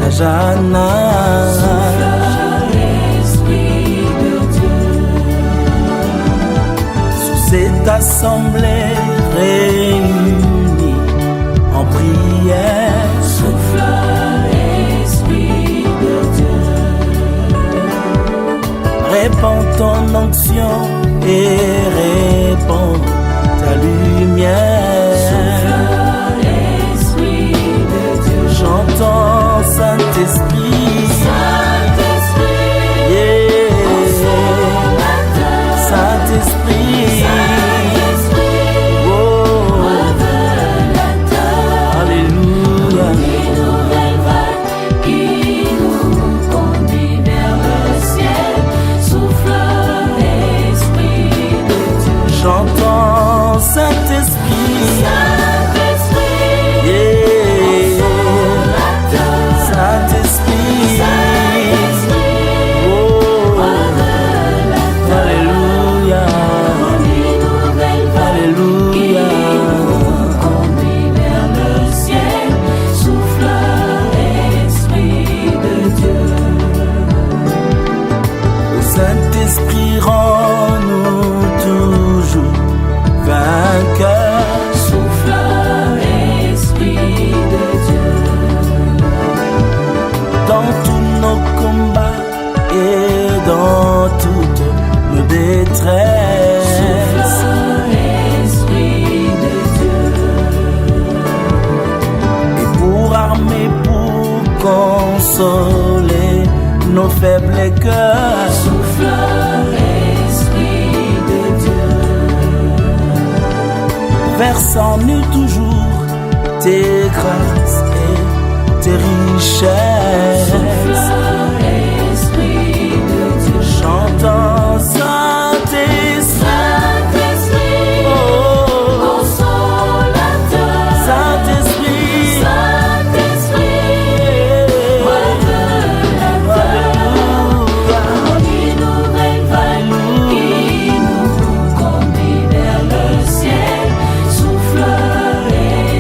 Tajana. Esprit de Dieu. Sous cette assemblée réunie en prière. Souffle, Esprit de Dieu. Répands ton onction et répands ta lumière. Souffle, Esprit de Dieu. J'entends Saint-Esprit. Saint-Esprit, Yeah. consolateur. Saint-Esprit. Saint-Esprit, Oh. révélateur. Alléluia. Une nouvelle vague qui nous conduit vers le ciel. Souffle, Esprit de Dieu. J'entends Saint-Esprit. Saint-Esprit, Yeah. consolateur. Saint-Esprit. Saint-Esprit, Oh. révélateur. Alléluia. Une nouvelle vague qui Alléluia. nous conduit vers le ciel. Souffle, Esprit de Dieu. Ô Saint-Esprit, rends-nous toujours vainqueurs. Souffle, Esprit de Dieu. Dans tous nos combats et dans toutes nos détresses. Esprit de Dieu. Et pour armer, pour consoler nos faibles cœurs. Souffle, Esprit de Dieu. Verse-en-nous toujours tes grâces et tes richesses. Esprit de Dieu. Chantons Saint-Esprit. Saint-Esprit, Oh, consolateur. Saint-Esprit. Saint-Esprit, révélateur. Une nouvelle vague qui nous conduit vers le ciel. Souffle,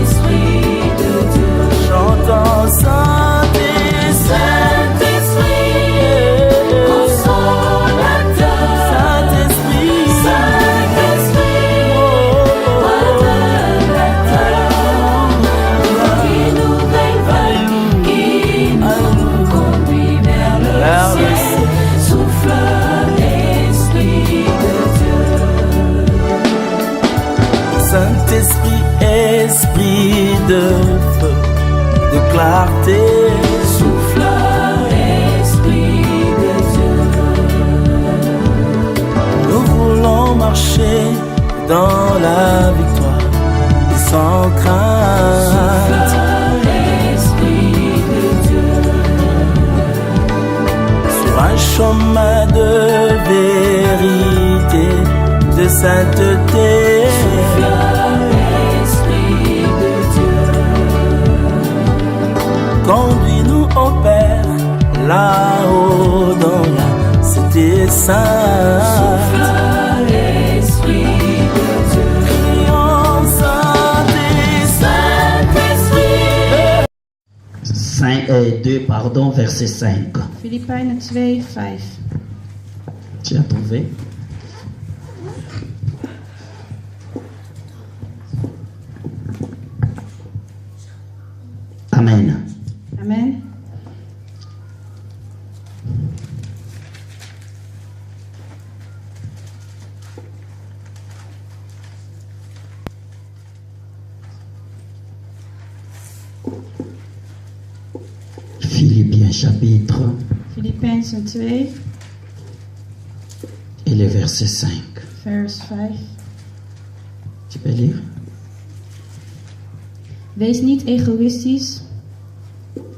Esprit de Dieu. Chantons Saint-Esprit. Saint-Esprit, consolateur. Saint-Esprit. Saint-Esprit, révélateur. Une nouvelle vague qui nous conduit vers le ciel. Souffle, Esprit de Dieu. Saint-Esprit, esprit de feu, de clarté. Souffle, Esprit de Dieu. Nous voulons marcher dans la victoire et sans crainte. Esprit de Dieu. Sur un chemin de vérité, de sainteté. Esprit de Dieu. Conduis-nous, ô Père, là-haut dans la cité sainte. Esprit de Dieu. Prions Saint-Esprit. 2, verset 5. Filipijnen 2, 5. Tu as trouvé? Amen. Amen. Philippiens chapitre Filipijnen 2, et le verset 5. vers 5. Tu peux lire? Wees niet egoïstisch.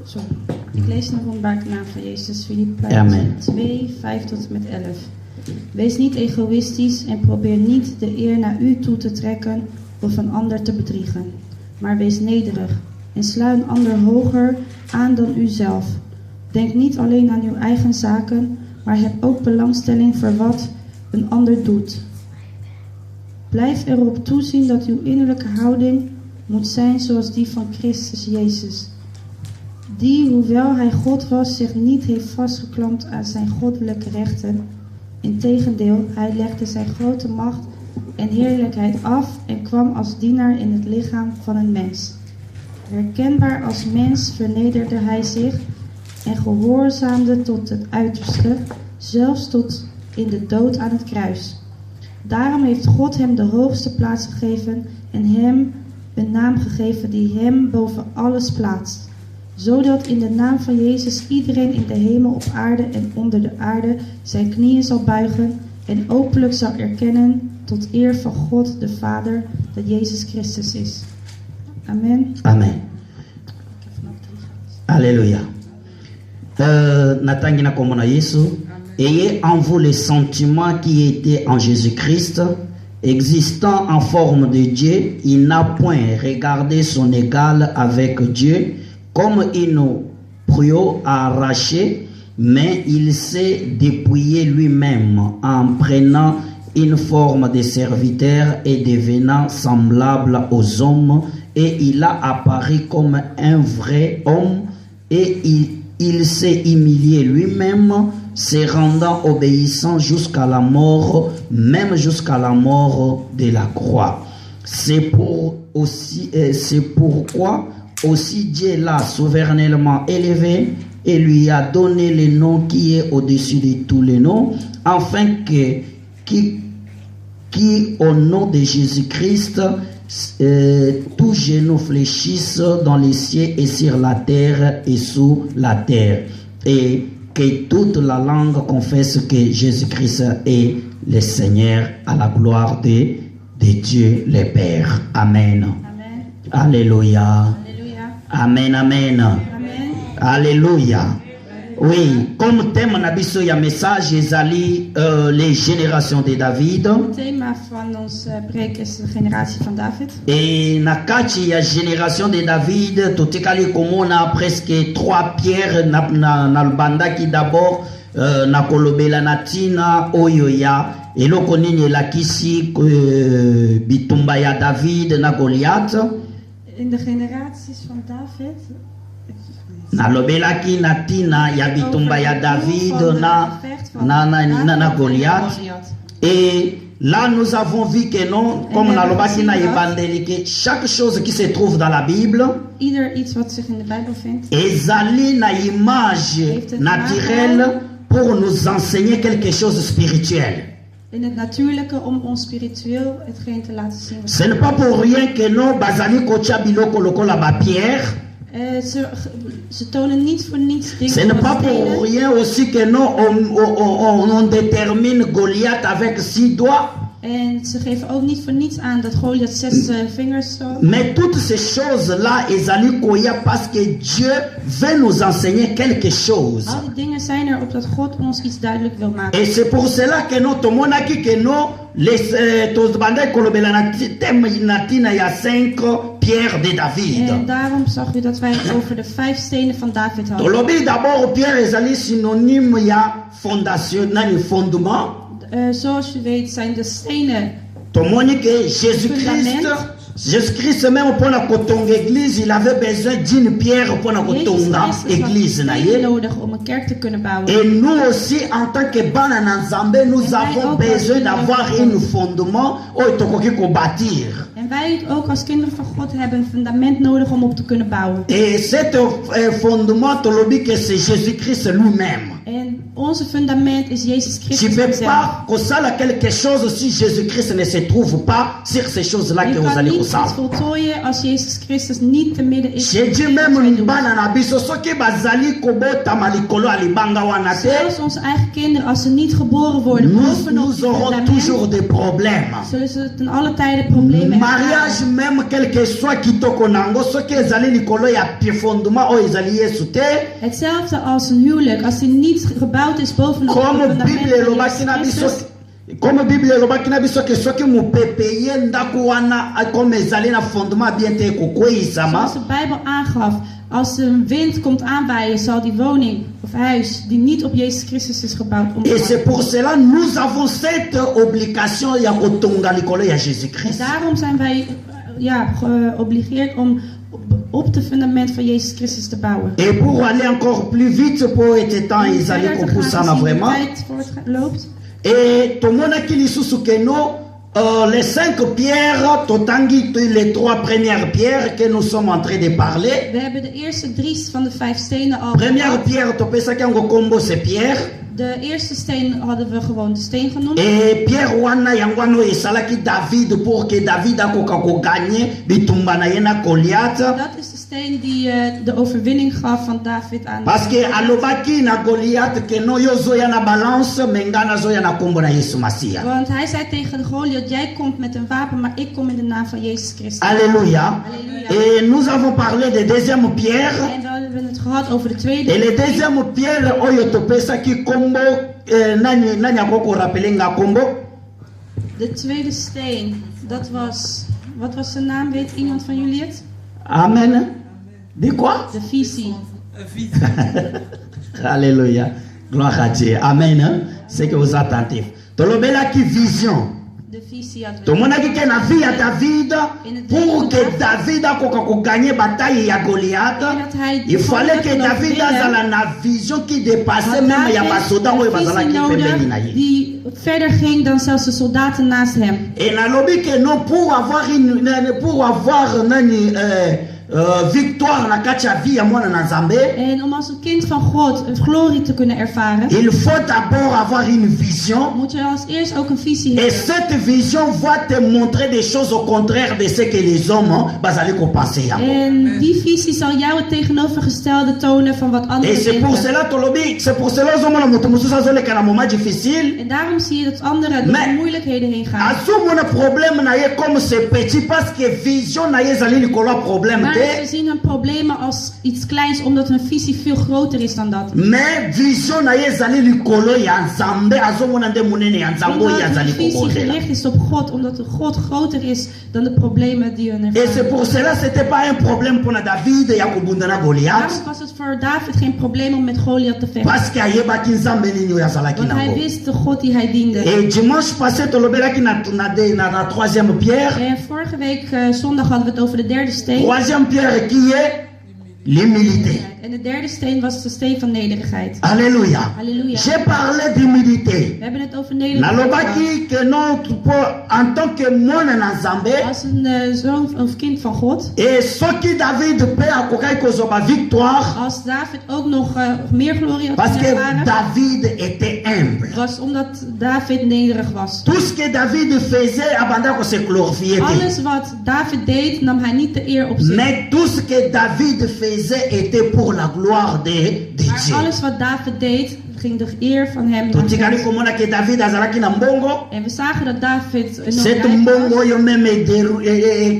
Sorry. Ik lees nog een paar naam van Jezus. Filipijnen Amen. 2, 5 tot en met 11. Wees niet egoïstisch en probeer niet de eer naar u toe te trekken of een ander te bedriegen. Maar wees nederig en sla een ander hoger aan dan uzelf. Denk niet alleen aan uw eigen zaken, maar heb ook belangstelling voor wat een ander doet. Blijf erop toezien dat uw innerlijke houding moet zijn zoals die van Christus Jezus, Die, hoewel hij God was, zich niet heeft vastgeklampt aan zijn goddelijke rechten. Integendeel, hij legde zijn grote macht en heerlijkheid af en kwam als dienaar in het lichaam van een mens. Herkenbaar als mens vernederde hij zich en gehoorzaamde tot het uiterste, zelfs tot in de dood aan het kruis. Daarom heeft God hem de hoogste plaats gegeven en hem een naam gegeven die hem boven alles plaatst. Zodat in de naam van Jezus iedereen in de hemel, op aarde en onder de aarde zijn knieën zal buigen en openlijk zal erkennen tot eer van God de Vader dat Jezus Christus is. Amen. Amen. Alléluia. Natangi na komona Yesu. Ayez en vous les sentiments qui étaient en Jésus-Christ. Existant en forme de Dieu, il n'a point regardé son égal avec Dieu comme une proie à arracher, mais il s'est dépouillé lui-même en prenant une forme de serviteur et devenant semblable aux hommes, et il a apparu comme un vrai homme, et il s'est humilié lui-même, se rendant obéissant jusqu'à la mort, même jusqu'à la mort de la croix. C'est pourquoi aussi Dieu l'a souverainement élevé et lui a donné le nom qui est au-dessus de tous les noms, afin que qui au nom de Jésus-Christ tout genou fléchisse dans les cieux et sur la terre et sous la terre, et que toute la langue confesse que Jésus-Christ est le Seigneur, à la gloire de Dieu le Père. Amen. Amen. Alléluia. Halleluja. Amen, amen. Amen. Alléluia. Oui, comme thème nabiso ya message ezali les générations de David. Het thema van onze preek is de generatie van David. Et na kati ya génération de David totikali komona presque 3 pierres na lubandaki d'abord na kolobela na tina oyo ya eloko nini elakisi bitumba ya David na Goliath. In de generaties van David nalobelaki na tina ya bitumba ya David na Goliath. Et là nous avons vu que non, comme nalobaki na ebandeli, que chaque chose qui se trouve dans la Bible ieder iets wat zich in de Bijbel vindt ezali na image naturelle pour nous enseigner quelque chose spirituel. in het natuurlijke om ons spiritueel hetgeen te laten zien. Ce n'est pas pour rien que non bazali kocha biloko lokola ba pierre. Ze tonen niet voor niets dingen. Ce n'est pas pour rien aussi que non on détermine Goliath avec 6 doigts. En ze geven ook niet voor niets aan dat Goliath 6 vingers had. Mais toutes ces choses-là, ezali koya parce que Dieu veut nous enseigner quelque chose. Al die dingen zijn er opdat God ons iets duidelijk wil maken. Et c'est pour cela que nous tomonaki que non les tosbandai kolobela na tina ya 5 pierres de David. En daarom zag u dat wij het over de 5 stenen van David hadden. Tolobi d'abord pierre ezali synonyme ya fondation na fondement. Zoals u weet zijn de stenen. Tomoni que Jésus-Christ même pour la kotonga église, il avait besoin d'une pierre pour la kotonga église na ye. Nodig om een kerk te kunnen bouwen. Et nous aussi en tant que bana na Nzambe, nous avons besoin d'avoir un fondement ou tokoki ko bâtir. En wij ook als kinderen van God hebben een fundament nodig om op te kunnen bouwen. Et cet fondement tolobi que c'est Jésus-Christ lui-même. En onze fundament is Jezus Christus. Tu ne peux pas kosala quelque chose si Jésus-Christ ne se trouve pas sur ces choses-là que vous allez kosala. Je kan niet iets voltooien als Jezus Christus niet te midden is. J'ai dit même bana na biso soki bazali kobotama likolo alibanga wana te. Zelfs onze eigen kinderen, als ze niet geboren worden bovenop nous aurons toujours des problèmes. Zullen ze ten alle tijde problemen hebben. Mariage même quelque soit kitoko nango soki ezali likolo ya fondement o ezali Yesu te. Hetzelfde als een huwelijk, als die niet gebouwd is bovenop het fundament van Jezus Christus. Comme Bible elobaki na biso ke soki mupepeye ndako wana comme ezali na fondement bien te kokweyisama. Zoals de Bijbel aangaf, als een wind komt aanwaaien, zal die woning of huis die niet op Jezus Christus is gebouwd Et c'est pour cela nous avons cette obligation ya kotonga likolo ya Jésus Christ. En daarom zijn wij geobligeerd om op het fundament van Jezus Christus te bouwen. Et pour aller encore plus vite, pour être temps, En ils allaient verder te comprendre ça gaan, gezien de vraiment. tijd voortloopt. Et tout le monde qui les 5 pierres, totangi, les 3 premières pierres que nous sommes en train de parler. We hebben de eerste 3 van de 5 stenen al Première gehad. pierre, topesa kiango combo c'est pierre. De eerste steen hadden we gewoon de steen genoemd. Et pierre wana yangwano esalaki David pour que David akoka ko gagner bitumba na yena Goliath. Dat is de steen die de overwinning gaf van David aan. Parce que alobaki na Goliath que no yo zoya na balance mengana zoya na kombo na Yesu Masia. Want hij zei tegen de Goliath, jij komt met een wapen, maar ik kom in de naam van Jezus Christus. Alléluia. Alléluia. Et nous avons parlé de deuxième pierre. En we hebben het gehad over de tweede. Et le deuxième pierre oyo topesa ki kombo nani akoko rappeler nga kombo. De tweede steen, dat was... Wat was zijn naam? Weet iemand van jullie het? Amen. Dis quoi? De visie. Alléluia. Gloire à Dieu. Amen. Hein? C'est que vous êtes attentifs. Tolobela qui vision. De visie hadden we. Tout le monde a dit que la vie à David, pour que David a gagné la bataille à Goliath, il fallait que David ait la vision qui dépassait même il y a pas soldats où il va visie nodig die verder ging dan zelfs de soldaten naast hem. Et na lobby que non pour avoir victoire na kacha vie ya mwana na Nzambe. En om als een kind van God een glorie te kunnen ervaren, Il faut d'abord avoir une vision. moet je als eerst ook een visie Et hebben. cette vision va te montrer des choses au contraire de ce que les hommes basali ko penser yango. En die visie zal jou het tegenovergestelde tonen van wat Et anderen c'est pour denken. cela tolobi, c'est pour cela ozomona moto mosusu azoleka na moment difficile. En daarom zie je dat anderen door Mais- moeilijkheden heen gaan. Azomona problème na ye comme c'est petit parce que vision na ye ezali likolo problème Maar te. ze zien hun problemen als iets kleins omdat hun visie veel groter is dan dat. Mais vision na ye ezali likolo ya Nzambe azomona nde monene ya Nzambe oyo Omdat hun azali visie kokondela. gericht is op God, omdat de God groter is dan de problemen die hun Et c'est ervaren. pour cela c'était pas un problème pour David ya kobunda na Goliath Daarom was het voor David geen probleem om met Goliath te vechten. parce que ayebaki Nzambe nini oyo azalaki Want hij nango. wist de God die hij diende. Et dimanche passé tolobelaki na troisième pierre. En vorige week zondag hadden we het over de derde steen. Troisième pierre qui est l'humilité. En de derde steen was de steen van nederigheid. Alléluia. Halleluja. J'ai parlé d'humilité. We hebben het over nederigheid gehad. Nalobaki que non en tant que mwana na Nzambe Als een zoon of kind van God. et soki David pe akokai kozwa victoire Als David ook nog meer glorie had parce kunnen que ervaren. David était humble. Was omdat David nederig was. Tout ce que David faisait abanda ko se glorifier. Alles wat David deed, nam hij niet de eer op zich. Mais tout ce que David faisait était pour la gloire de Maar Dieu. alles wat David deed, ging de eer van hem naar Totikali God. komona que David azalaki na mbongo. En we zagen dat David enorm Cette rijk mbongo was. oyo meme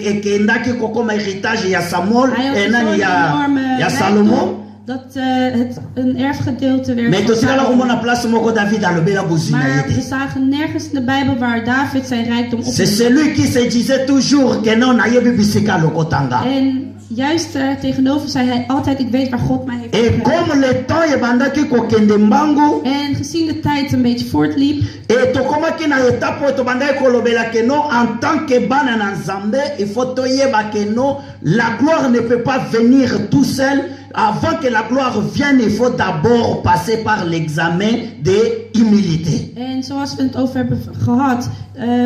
ekendaki kokoma héritage ya Samuel Hij had nani zo'n ya enorme Salomon. rijkdom dat het een erfgedeelte werd Mais van totikala komona Salomon. place moko David alobela bozwi na ye Maar we te. zagen nergens in de Bijbel waar David zijn rijkdom C'est opgezet. celui qui se disait toujours que non nayebi bisika lokotanga. En juist tegenover zei hij altijd, ik weet waar God mij heeft Et gebracht. comme le temps ebandaki kokende mbangu En gezien de tijd een beetje voortliep, et tokomaki na étape oyo tobandaki kolobela ke non en tant que bana na Nzambe il faut toyeba ke non la gloire ne peut pas venir tout seul. Avant que la gloire vienne, il faut d'abord passer par l'examen de humilité. en zoals we het over hebben gehad,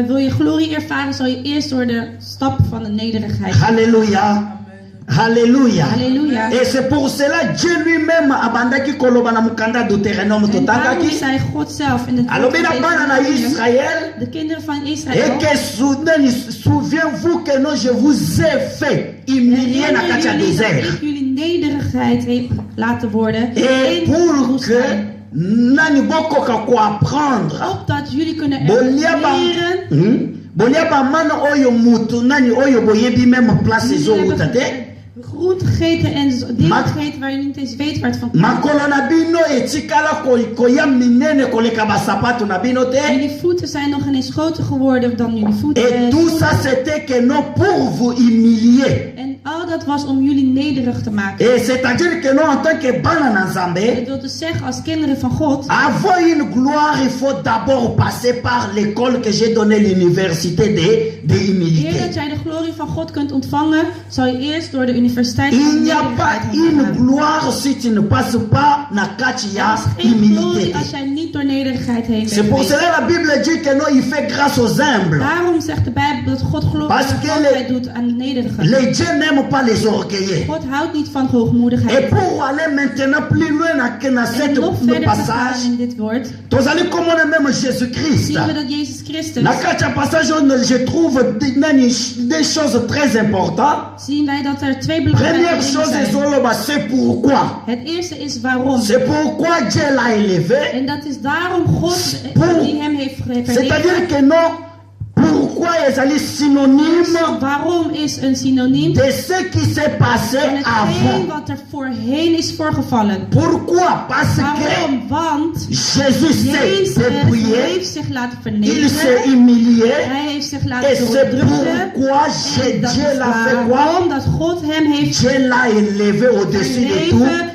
wil je glorie ervaren, zal je eerst door de stap van de nederigheid. Alléluia. Alléluia. Halleluja. Et c'est pour cela Dieu lui-même abandaki koloba na mukanda Deutéronome En daarom totangaki. zei God zelf in het woord Alobela van bana na Deuteronomium, Israël. de kinderen van Et Israël, que souviens-vous que non, je vous ai fait humilier na katia jullie dat désert. ik jullie nederigheid heb laten worden Et in de pour que woestijn, nani bokoka ko apprendre. opdat jullie kunnen Boliaba leren. Boliaba mana oyo mutu nani oyo boyebi même place zo Jullie uta te. hebben groente gegeten en dingen Ma- gegeten waar je niet eens weet waar het van komt. Makolo na bino etikala koya minene koleka basapato na bino te. Jullie voeten zijn nog ineens groter geworden dan jullie voeten. Et tout ça c'était que non pour vous humilier. En al dat was om jullie nederig te maken. Et c'est-à-dire que non en tant que bana na Dat Nzambe, wil dus zeggen, als kinderen van God, avoir une gloire, il faut d'abord passer par l'école que j'ai donnée, l'université de eer humilité. dat jij de glorie van God kunt ontvangen, zal je eerst door de universiteit universiteit van Il n'y a nederigheid pas heen une gaan. gloire si tu ne passes pas na kati Er ya is geen humilité. glorie als jij niet door nederigheid heen C'est bent pour geweest. cela la Bible dit que non, il fait grâce aux humbles. Daarom zegt de Bijbel dat God Parce que glorie doet aan de nederigen. Les dieux n'aiment pas les orgueilleux. God houdt niet van Et hoogmoedigheid. pour aller maintenant plus loin dans En cette nog verder te gaan passage, in dit woord, nous allons commander même Jésus-Christ. zien we dat Jezus Christus, Dans ce passage, je trouve des choses très importantes. zien wij dat er twee belangrijke Première dingen chose, zijn. c'est pourquoi. Het eerste is waarom. C'est pourquoi Dieu l'a élevé. En dat is daarom God die hem heeft C'est-à-dire verheven. que non, pourquoi ils allaient synonyme Waarom is een synoniem de ce qui s'est passé van hetgeen avant. wat er voorheen is voorgevallen. Pourquoi? Parce que Waarom? Want Jésus s'est Jezus dépouillé, heeft zich laten il s'est vernederen. humilié, Hij heeft zich et laten c'est onderdrukken. pourquoi En dat Dieu is l'a fait quoi? waarom dat God hem heeft Dieu l'a élevé au-dessus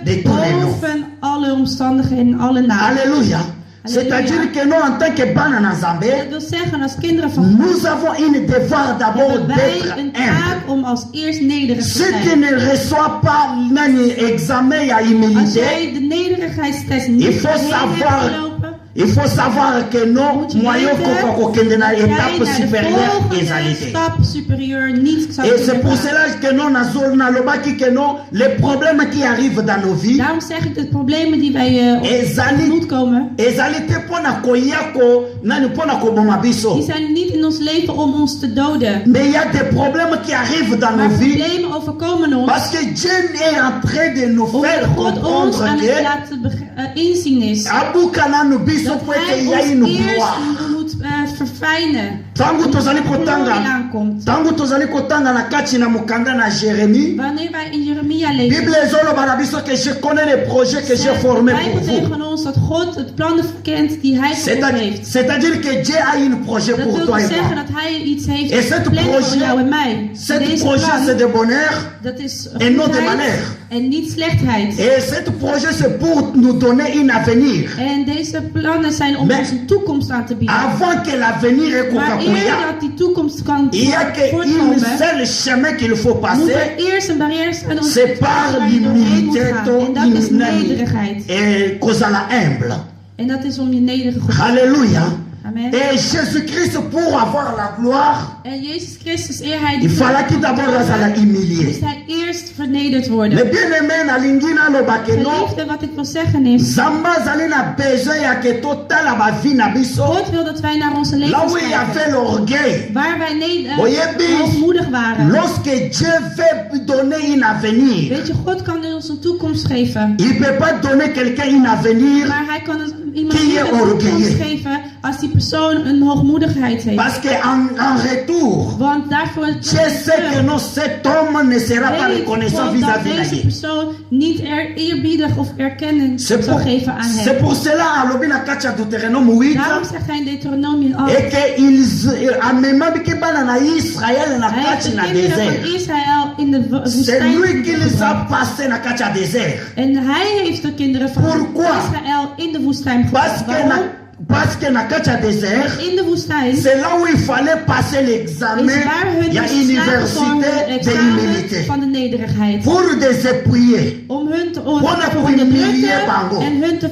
de tous les noms. boven alle omstandigheden en alle namen. Alléluia. C'est-à-dire que nous, en tant que Banana Dat Zambé, wil zeggen, als kinderen van God nous avons une devoir d'abord hebben d'être wij een humble. taak om als eerst nederig te Si tu zijn. ne reçois pas un examen à Als humilité, jij de nederigheidstest niet il faut heen hebt savoir, gelopen, il faut savoir que non, moet je moyen weten kokokende na dat jij étape naar de supérieure volgende égalité. stap superieur niet zou Et c'est kunnen pour gaan. cela que non, nalobaki que non, les problèmes qui arrivent dans nos vies, Daarom zeg ik, de problemen die wij ezali tegemoet komen, te pona koyako nani pona koboma die biso. zijn niet in ons leven om ons te doden. Mais il y a des problèmes qui arrivent dans Maar nos vies problemen overkomen ons parce que Dieu est en train de nous omdat faire God ons comprendre aan het que laten inzien is. abukana no biso Dat pour hij qu'il y ons ait une eerst gloire. moet verfijnen. Tangu tozali Glorie kotanga, aankomt. tangu tozali kotanga na kati na mokanda na Jérémie, Wanneer wij in Jeremia lezen, Bible ezoloba na biso que je connais les projets que j'ai formés Bijbel pour vous. tegen ons dat God het plannen kent die hij voor ons heeft. C'est-à-dire que Dieu a un projet Dat pour wil toi et zeggen moi. dat hij iets heeft Et cet gepland voor projet- jou en mij. Cet Deze projet c'est plan, de bonheur dat is et non de goedheid malheur. en niet slechtheid. Et cet projet c'est pour nous donner un avenir. En deze plannen zijn om Mais- ons een toekomst aan te bieden. Avant que l'avenir est Maar eer Coca-Cola, dat die toekomst kan il y a qu'un voortkomen, seul chemin qu'il faut moet passer. er eerst een barrière zijn C'est par waar je doorheen moet l'humilité gaan. En dat is nederigheid. et kozala humble. En dat is om je nederige God. Alléluia. Amen. Et Jésus-Christ, pour avoir la gloire, En Jezus Christus, eer hij il die fallait qu'il d'abord azala moest humilié. hij eerst vernederd worden. Mais bien aimé, na lingina lo bakeno, Geliefde, wat ik wil zeggen is, Zamba zali na besoin ya que totala ba vie na biso. God wil dat wij naar onze Là levens où il y avait kijken. l'orgueil, Waar wij Oyebi. hoogmoedig waren. lorsque Dieu veut donner un avenir, Weet je, God kan ons een toekomst geven. il ne peut pas donner quelqu'un un avenir Maar hij kan iemand Qui est een toekomst orgueilleux? geven als die persoon een hoogmoedigheid heeft. parce qu'en retour, Want daarvoor Dieu sait que non, cet homme ne sera pas weet reconnaissant God dat vis-à-vis de deze Dieu. persoon niet eerbiedig of erkenning C'est zal pour, geven aan c'est hem. pour cela, alobi na kati ya Deutéronome 8, Daarom zegt hij in Deuteronomium 8. et qu'ils amemaki ke bana na Israël na Hij heeft kati de na kinderen van désert. Israël in de C'est woestijn lui qui les a gebracht. passés na kati ya désert. En hij heeft de kinderen van Pourquoi? Israël in de woestijn Parce gebracht. que Waarom? parce que na kati ya désert, In de woestijn is c'est là où il fallait passer l'examen. waar hun Il y a geslaagd vormde université de examen humilité. van de nederigheid. Pour désépouiller. Om hun te Pour onderdrukken humilier bango. en hun te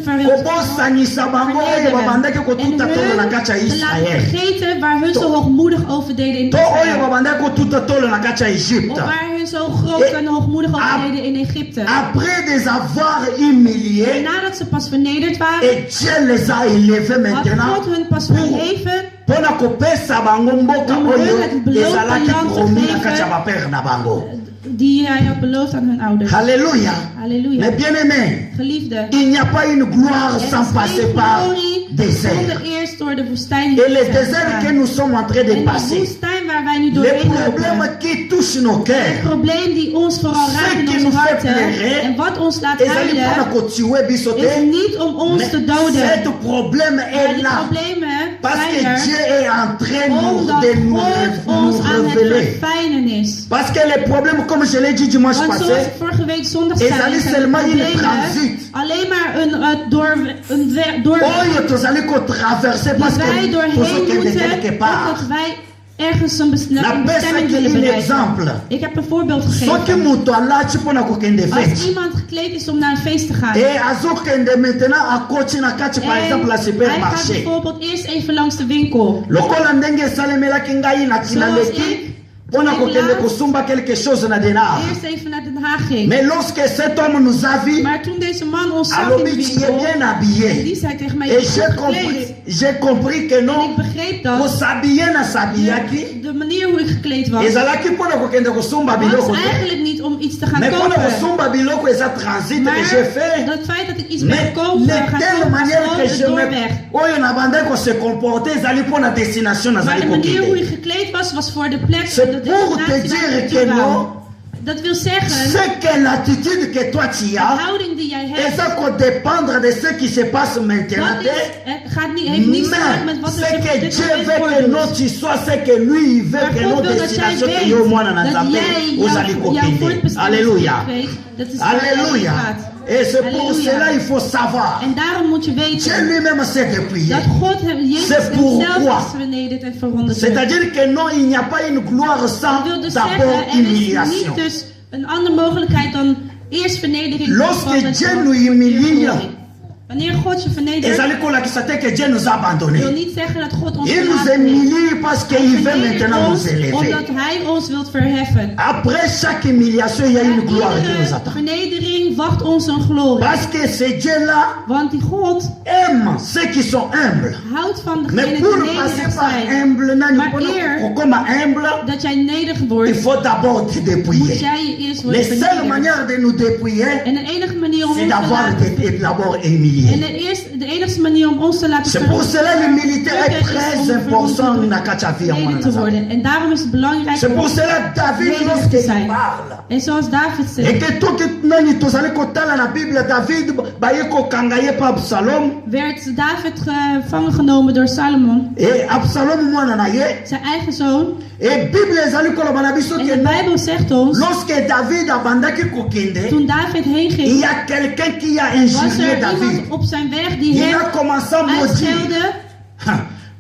Kobosanisa bango oyo babandaki kotuta tolo na kati ya te laten Israël. vergeten waar hun zo hoogmoedig over deden in To oyo Israël. babandaki kotuta tolo na kati ya Of Égypte. waar hun zo groot en hoogmoedig over deden in Egypte. Après des avoir En humiliés, nadat ze pas vernederd waren, et Dieu les a élevés had maintenant God hun pas verheven mpona kopesa bango mboka Om oyo hun het beloofde ezalaki land te promis na geven. kati ya bapere na bango. die hij had beloofd aan hun ouders. Alléluia. Halleluja. Mais bien aimé, Geliefde, il n'y a pas une gloire er sans is passer geen par glorie désert. zonder eerst door de woestijn Et le te désert gaan. que nous sommes en train de En die passer, woestijn waar wij nu les doorheen lopen, problèmes qui touchent nos het cœurs, probleem die ons vooral Ce raakt in qui onze nous fait harten pleurer, en wat ons laat ezali mpona huilen, kotuwe biso is te, niet om ons mais te doden. cet problème Maar est die là. problemen Parce zijn que er Dieu est en train omdat de nous God ons aan het révéler. verfijnen is. Parce que les problèmes, comme je l'ai dit dimanche Want zoals passé, ik vorige week zondag Et zei, dat is zijn helemaal in problemen transit. alleen maar een door oyo tozali kotraverse parce die wij que doorheen tozokende moeten, quelque part. omdat wij ergens een bestemming willen un bereiken. exemple. Ik heb een voorbeeld Soki gegeven. mutu alati mpona kokende Als fete. iemand gekleed is om naar een feest te gaan. Et azokende maintenant akoti na kati par exemple la Hij gaat supermarché. bijvoorbeeld eerst even langs de winkel. Lokola ndenge esalemelaki ngai na Zoals leki ik mpona kokende kosomba quelque chose na denar. eerst even naar Den Haag ging. Mais lorsque cet homme nous a vu, Maar toen deze man ons zag in alobi de tu es winkel, bien habillé. die zei tegen mij, je Et bent goed gekleed. j'ai compris que En non, ik begreep dat kosabille na sabiyaki de manier hoe ik gekleed was, ezalaki mpona kokende kosomba biloko was te. eigenlijk niet om iets te gaan Mais mpona kopen. kosomba biloko eza transit que j'ai Maar fait. dat feit dat ik iets Mais ben kopen, de gaan telle kopen, manière was que gewoon je de doorweg. me oyo na bandaki kose comporter ezali mpona destination Maar nazali de manier hoe kokende. je gekleed was voor de plek, C'est de pour te destinatie dire waar ik que naartoe non, wou. Dat wil zeggen, c'est que l'attitude que toi tu de as, houding die jij hebt, et ça qu'on dépendre de ce qui se passe maintenant. dat is, het gaat niet, heeft niets te maken Mais met wat ce er zich op que dit Dieu moment veut que nous voordoet. tu sois, c'est que lui il veut Maar que God nos wil dat jij destinations weet que yo mwana na dat Nzambe jij ozali jouw kokende. voortbestemming Alléluia. weet. Dat is waar jij heen Alléluia. gaat. Et c'est pour Alléluia. cela il faut savoir. En daarom moet je Dieu weten lui-même s'est dépouillé. dat God Jezus C'est pourquoi. hemzelf is vernederd en verwonderd. C'est-à-dire que non, il n'y a pas une gloire sans Dat wil dus d'abord zeggen, er is humiliation. niet dus een andere mogelijkheid dan eerst vernedering. Lorsque van het Dieu woord nous humilie, glorie. Wanneer God je vernedert, ezali kolakisa te que Dieu nous a wil abandonnés. niet zeggen dat God ons Il nous verlaten heeft. humilie parce qu'il veut Vernedert maintenant ons nous élever. omdat Hij ons wilt verheffen. Après chaque humiliation, il y a une En gloire qui nous iedere attend. vernedering wacht ons een glorie. Parce que ce Dieu-là Want die God aime ceux qui sont humbles. houdt van Mais degenen pour die passer nederig par zijn. humble, Maar eer comme humble, dat jij nederig il wordt, faut d'abord te moet dépouiller. jij je eerst La worden seule vernederd. manière de nous dépouiller, En de enige manier om c'est ons te d'avoir laten été d'abord En humilié. de enigste manier om ons te laten C'est pour cela que l'humilité est verheffen is très om importante dans la vie. vernederd te worden. En daarom is het belangrijk C'est om pour cela que David, nederig te lorsqu'il zijn. parle, En zoals David et zegt, que tout nani tozali kotala na Bible, David baye kokanga ye pa Absalom, werd David gevangen genomen door Salomon, et Absalom mwana na ye, zijn eigen zoon. et Bible ezali koloba na biso En que de Bijbel zegt ons, lorsque David abandaki kokende, toen David heen il ging, y a quelqu'un qui a was injurié er David. iemand op zijn weg die Il hem a commencé à maudire. uitschelde.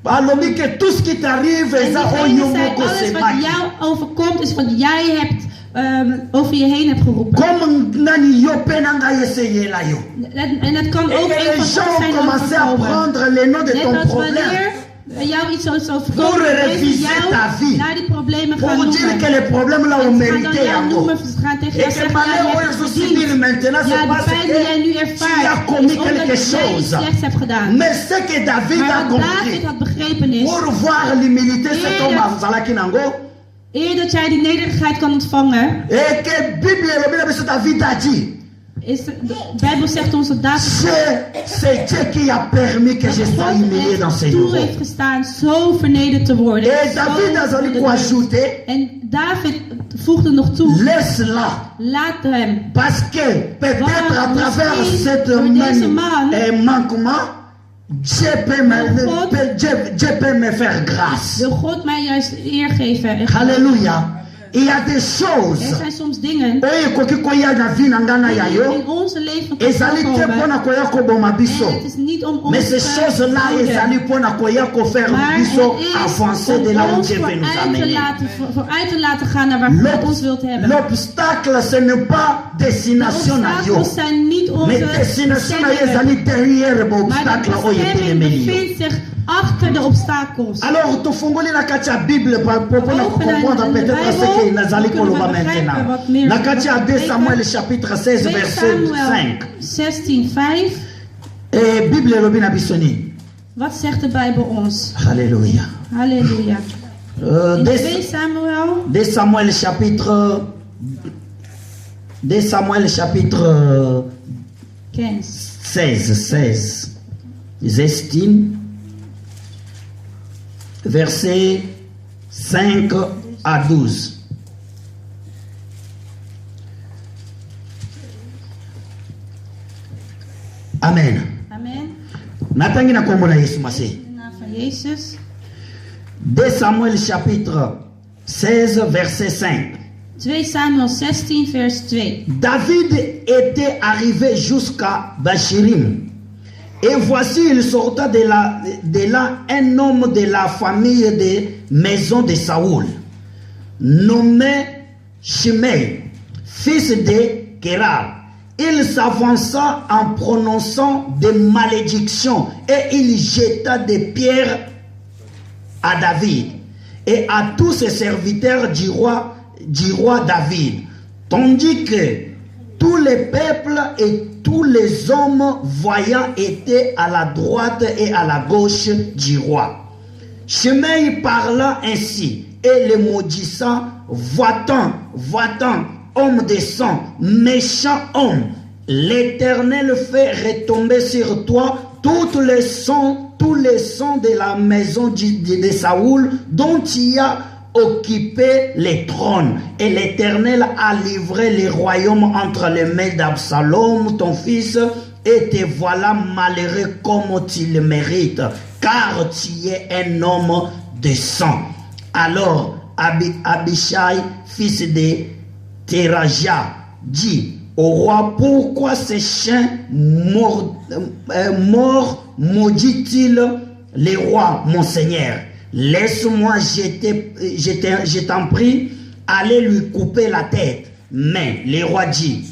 Alobi que tout ce qui t'arrive, En eza diegene oyo zei, moko alles wat semaki. jou overkomt is wat jij hebt over je heen hebt geroepen. Comme nani yo pe na ngai eseyela yo. En het kan Et ook que een les van gens ons ont zijn commencé à overkomen. prendre les noms de Net ton als problème wanneer jou iets is Pour overkomen, mensen reviser ta jou vie. naar die problemen gaan pour dire noemen. que les problèmes là ont Ze gaan dan mérité jou encore. noemen, ze gaan tegen Et jou que zeggen, ja, malheur je oyo hebt zo het subir verdiend. maintenant, Ja, c'est de parce pijn die jij nu que tu as ervaart, commis is omdat quelque jij iets chose. slechts hebt gedaan. Mais ce que David a Maar wat David compris, had begrepen is, pour voir l'humilité, cet Eerder- homme azalaki nango, eer dat jij die nederigheid kan ontvangen, et que Bible elobi na biso David a dit, is de Bijbel zegt ons dat David c'est Dieu qui a permis que je sois humilié dans ces toe niveaux. heeft gestaan zo vernederd te worden. Et Zo David azali vernederd. koajouter, En David voegde nog toe, laisse-la. laat hem. Parce que peut-être à Waarom travers misschien cette door deze man manquement, Dieu peut me faire grâce. Wil God mij juist eer geven. En Alléluia. Il y a des choses. er zijn soms dingen Oyo ekoki koya na vie na nga na ya die yo. in onze leven kan Ezali te voorkomen. mpona koya koboma biso. En het is niet om ons Mais ces te choses-là doden. ezali mpona koya kofaire Maar biso het is avancer de om là où ons Dieu veut nous amener. vooruit te laten gaan naar waar God ons wilt hebben. L'obstacle ce n'est pas De destination na yo. obstakels zijn niet Mais onze destination na yo bestemmingen. ezali derrière Maar de obstacle oyo bestemming etelemeli yo. bevindt zich achter de obstakels. Alors tofongoli na kati ya Bible mpona comprendre peut-être ce que nazali koloba maintenant. Na kati ya 2 Samuel chapitre 16 2 verset Samuel 5. 16:5. Et Bible elobi na biso nini? Wat zegt de Bijbel ons? Alléluia. Halleluja. In 2 Samuel 2 Samuel chapitre 2 Samuel chapitre 15. 16 verset 5 à 12. Amen. Amen. Natangi na kombo na Yesu Masi. In de naam van Jezus. 2 Samuel chapitre 16 verset 5. 2 Samuel 16 vers 2. David était arrivé jusqu'à Bachirim Et voici, il sorta de là un homme de la famille de maison de Saoul, nommé Shimei, fils de Kérar. Il s'avança en prononçant des malédictions et il jeta des pierres à David et à tous ses serviteurs du roi David, tandis que tous les peuples et tous les hommes voyants étaient à la droite et à la gauche du roi. Shimei parla ainsi et le maudissant, va-t'en, homme de sang, méchant homme, l'Éternel fait retomber sur toi tous les sons de la maison de Saoul dont tu as occupé les trônes. Et l'Éternel a livré les royaumes entre les mains d'Absalom, ton fils, et te voilà malheureux comme tu le mérites, car tu es un homme de sang. Alors Abishai, fils de Teraja, dit au roi, pourquoi ces chiens morts maudit-il les rois, mon Seigneur? Laisse-moi, je t'en prie, aller lui couper la tête. Mais le roi dit,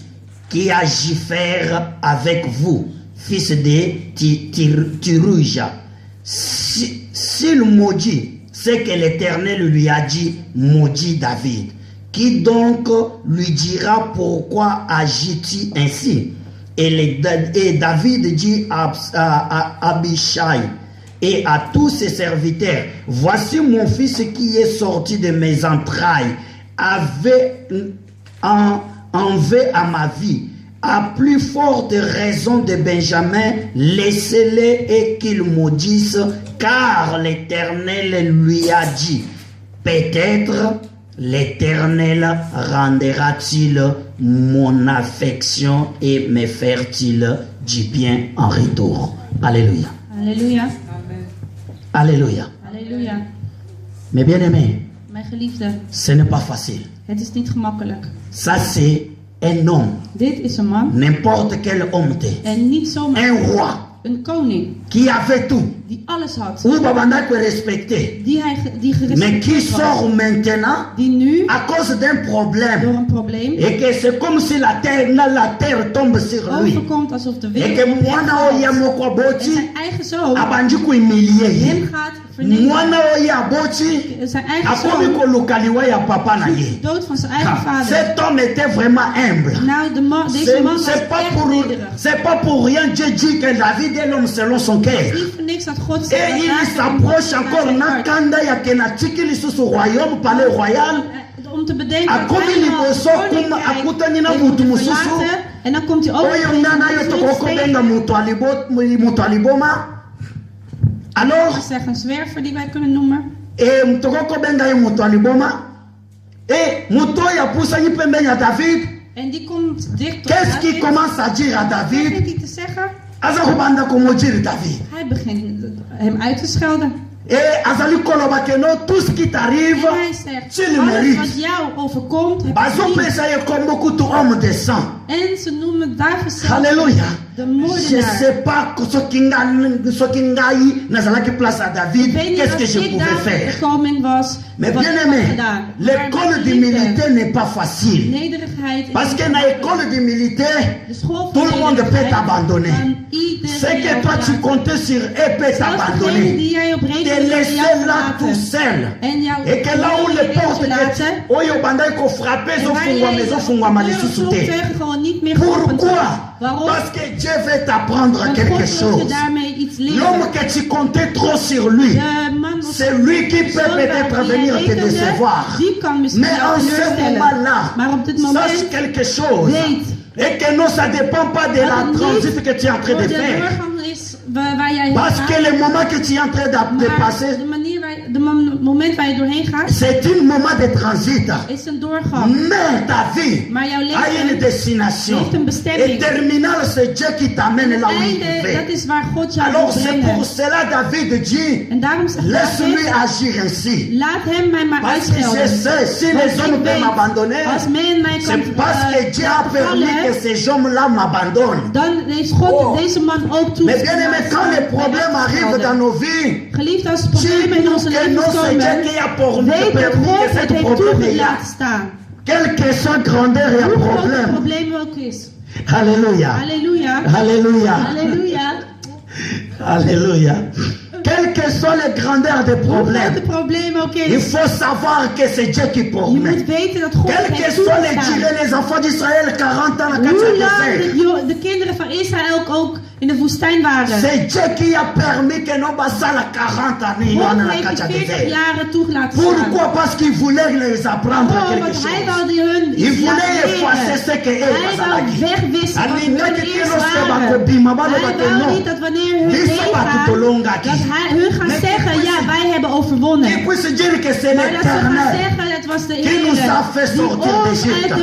qui agit faire avec vous, fils de Tiruja? S'il maudit, c'est que l'Éternel lui a dit, maudit David. Qui donc lui dira pourquoi agis-tu ainsi? Et David dit à Abishai et à tous ses serviteurs, voici mon fils qui est sorti de mes entrailles, en veut à ma vie. À plus forte raison de Benjamin, laissez-les et qu'ils maudissent, car l'Éternel lui a dit, peut-être l'Éternel rendra-t-il mon affection et me fera-t-il du bien en retour. Alléluia. Halleluja. Alléluia. Halleluja. Mes bien-aimés, Mijn geliefde, ce n'est pas facile. het is niet gemakkelijk. Ça, c'est un homme. Dit is een man N'importe quel homme t'est. en niet zomaar Un roi een koning qui avait tout. die alles had. Ou babanda que respecté. Die Mais qui gerespecteerd was. sort maintenant Die nu, à cause d'un door problème. een probleem, Et que c'est comme si la terre tombe sur lui. overkomt alsof de Et wereld que hem mwana oya wegvalt. moko En boti zijn eigen zoon abandi kuhumilier ye. hem gaat vernemen. Mwana oya boti Zijn eigen akomi zoon kolukaliwa ya papa na ye. dood van zijn eigen Ah, vader. cet homme était vraiment humble. Nou, deze man was C'est pas echt nederig. c'est pas pour rien Dieu dit que David est l'homme selon son cœur. Niet voor niks dat God Et il s'approche encore na kanda ya kenatiki lisusu royaume palais royal. om te bedenken Akomi dat hij liboso al kuma akutani na heeft mutu moeten mususu. verlaten. En dan komt hij ook Oyo nana yo tokoko benga mutu aliboma. Alors zeg een zwerver die wij kunnen noemen. tokoko benga ye mutu aliboma. Mutu ya pusa ni pembeni ya David. En die komt dicht tot Qu'est-ce qu'il David. commence à dire à Wat David? begint hij te zeggen? Aza kubanda kumujiri David. Hij begint hem uit te schelden. Azali koloba que non, tout ce qui En t'arrive, hij zegt, tu le alles mérites. wat jou overkomt, heb je Bazo verdiend. pesa ye comme beaucoup de hommes de sang. En ze noemen David zelf Alléluia. de Je moordenaar. sais pas ce qui ngai nazalaki place à David, Ik weet niet qu'est-ce que als je ik pouvais daar de faire. koning was, Mais wat bien ik had aimé, gedaan. l'école Maar d'humilité n'est pas facile. nederigheid is Parce que niet dans gemakkelijk. l'école d'humilité, De school tout van le monde peut nederigheid t'abandonner. kan iedereen c'est que jou toi tu verlaten. comptais sur eux peut Zelfs degene t'abandonner. die jij op Te rekent, kan laisser jou là tout verlaten. seul. En jou Et que là où les portes laten. oyo banda ko frapper En zo waar fungwa jij mais zo de fungwa deuren malisusu te. slotwegen gewoon niet meer geopend Pourquoi? worden. Waarom? Parce que Dieu veut t'apprendre Want quelque God wil je chose. daarmee iets L'homme leren. que tu comptais trop sur lui, De man of c'est lui qui peut persoon peut-être waar die venir jij te rekende, décevoir. die kan misschien Mais jou en ce teleurstellen. moment-là, Maar op dit sache moment quelque chose. weet Et que non, ça ne dépend pas de dat la het transit niet que tu es en train door de de faire. doorgang is waar jij Parce que gaat. le moment que tu es en train de Maar passer, de manier moment waar je doorheen gaat c'est un moment de transit. is een doorgang. Mais ta vie Maar jouw a une leven destination. heeft een Et bestemming. terminal, c'est Dieu qui t'amène là Het où il einde, fait. dat is waar God jou Alors wil c'est brengen. pour cela David dit, En daarom zegt laisse-lui David, agir ainsi. laat hem mij maar Parce que je uitstellen. sais, si Want les ik hommes peuvent weet, m'abandonner, als men mij kan c'est parce que Dieu a permis que ces hommes-là m'abandonnent. dan heeft God Oh. deze man ook Mais bien aimé, quand les mij problèmes arrivent dans nos vies, Geliefd, als er tu problemen in onze dis que leven non, c'est Dieu komen, qui a permis weet dat que God het cet heeft problème est là. toegelaten staan. Quelle que soit grandeur et Hoe groot het problème. probleem ook is. Alléluia. Halleluja. Alléluia. Halleluja. Alléluia. Quelle que soit la grandeur des Hoe groot problèmes, het probleem ook il is. faut savoir que c'est Dieu qui Je permet. moet weten dat God het Quels que heeft soient les toegestaan. tirés, les enfants d'Israël, 40 ans, la Hoe lang désert. de kinderen van Israël ook in de woestijn waren. C'est Dieu qui a permis que nous passions la 40 années God dans la heeft die 40 désert. jaren toegelaten staan. Pourquoi? Parce qu'il voulait les apprendre Oh, quelque want hij chose. wilde hun Il iets laten voulait effacer ce que leren. Hij est wou wegwissen wat hun eerst waren. Hij wou niet dat wanneer hun heen gaan, dat hun gaan zeggen, ja, wij hebben overwonnen. Il puisse dire que c'est Maar dat ze gaan l'éternel zeggen, het was de qui nous a fait Heer die sortir ons uit d'Égypte,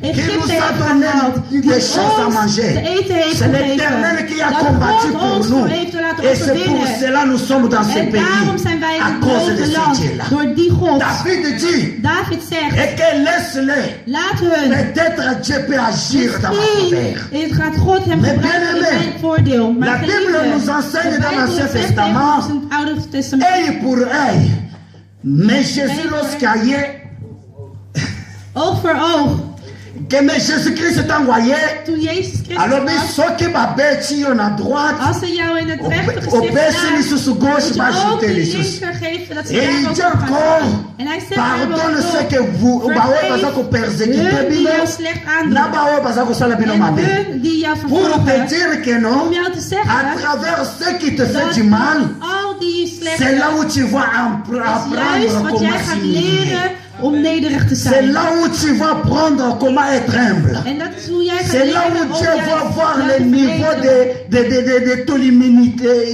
de qui Egypte nous heeft a donné gehaald, die des choses à ons manger. te eten heeft C'est l'éternel gegeven, qui a dat combattu God pour ons nous. heeft laten Et c'est pour overwinnen. cela nous sommes dans ce En daarom zijn pays wij in à het cause de grote ce land, Dieu-là. door die God. David dit, David zegt, et que laisse-les. laat hun. Peut-être Dieu peut agir dans ma faveur. Misschien het gaat God hem Mais gebruiken in bien-aimé, mijn voordeel. la Maar Bible geliefde, nous enseigne de dans Bijbel l'Ancien zegt Testament, tegen ons in het Oude Testament. œil pour œil. Mais Jésus, lorsqu'il Oog voor oog. que mais Jésus-Christ est envoyé, Toen Jezus Christus alors mais was, ce qui va bêtir on à droite, als ze jou in het rechter au gezicht baisse les slaan, sous gauche, moet je va ook ajouter die les sous. linker geven, dat ze Et daar il ook dit op gaan encore, staan. En hij zegt pardonne ce daarom que vous, vergeef parce que persécuté, hun die jou slecht aandoen. parce que ça bino En mabe. hun die jou Pour te vervolgen. dire que non, Om jou te à zeggen travers ce qui te fait dat du mal, al die slechte c'est là où tu vas is juist apprendre wat comment jij gaat s'humilier. leren om nederig te C'est zijn. là où tu vas apprendre comment être humble. En dat is hoe jij gaat C'est là leren où om Dieu va jou voir te le niveau verbeteren. de ton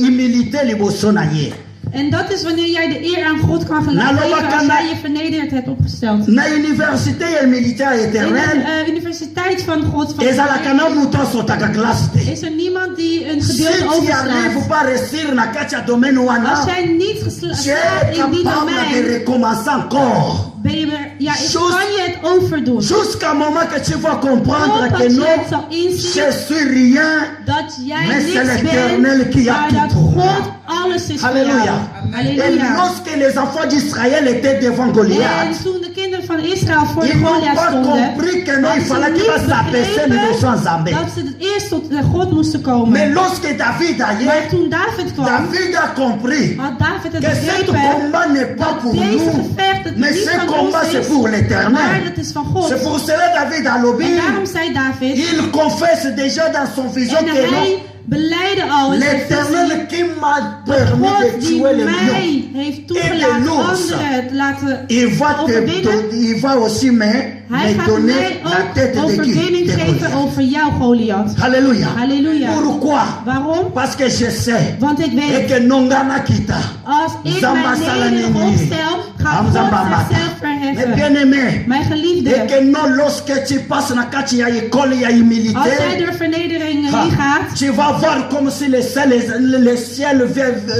humilité liboso na ye. En dat is wanneer jij de eer aan God kan Nou, geven wat als kan jij dat? je vernederd hebt opgesteld. Na université ya militaire In éternelle, de universiteit van God van ezalaka na moto asotaka classe te. is er niemand die een Si gedeelte tu arrives overslaat. pas à réussir na kati ya domaine wana, Als jij niet tu slaat es in die capable de domein, recommencer encore. ben je Just- kan je het overdoen. Jusqu'à un moment que tu vas comprendre Totdat que je non, het zal inzien je suis rien. dat jij Mais c'est niks l'Éternel bent, qui a maar tout dat pour moi. God alles is voor jou. Alléluia. Et Halleluja. lorsque les enfants d'Israël étaient devant En Goliath, toen de kinderen van Israël voor de ils n'ont Goliath pas stonden, compris que non, il hadden ze fallait qu'ils niet s'abaisser les begrepen sans Zambé. dat ze het eerst tot de God moesten Mais komen. lorsque David a Maar eu, toen David kwam, David a compris had David het que ce begrepen combat n'est pas dat pour deze nous, gevecht het mais niet ce van combat ons c'est is, pour maar l'Éternel. het is van God. C'est pour cela David a lobby. En daarom zei David, Il confesse déjà dans son vision en que non, hij beleidde al in zijn l'Éternel visie, qui m'a permis God de die tuer le lion, mij heeft toegelaten l'ours. anderen te laten il va, overwinnen. il va aussi me Hij gaat donner mij la ook tête de qui? overwinning De geven Goliath. over jou, Goliath. Alléluia. Halleluja. Pourquoi? Waarom? Parce que je sais Want ik et weet, que Nongana Kita. als ik Zamba mij Salani. nederig opstel, gaat God Zamba Mata. zichzelf Mais verheffen. bien aimé, Mijn et geliefde, que non, lorsque tu passes na kati ya école ya als jij humilité, door vernedering ha, heen gaat, tu vas voir comme si le ciel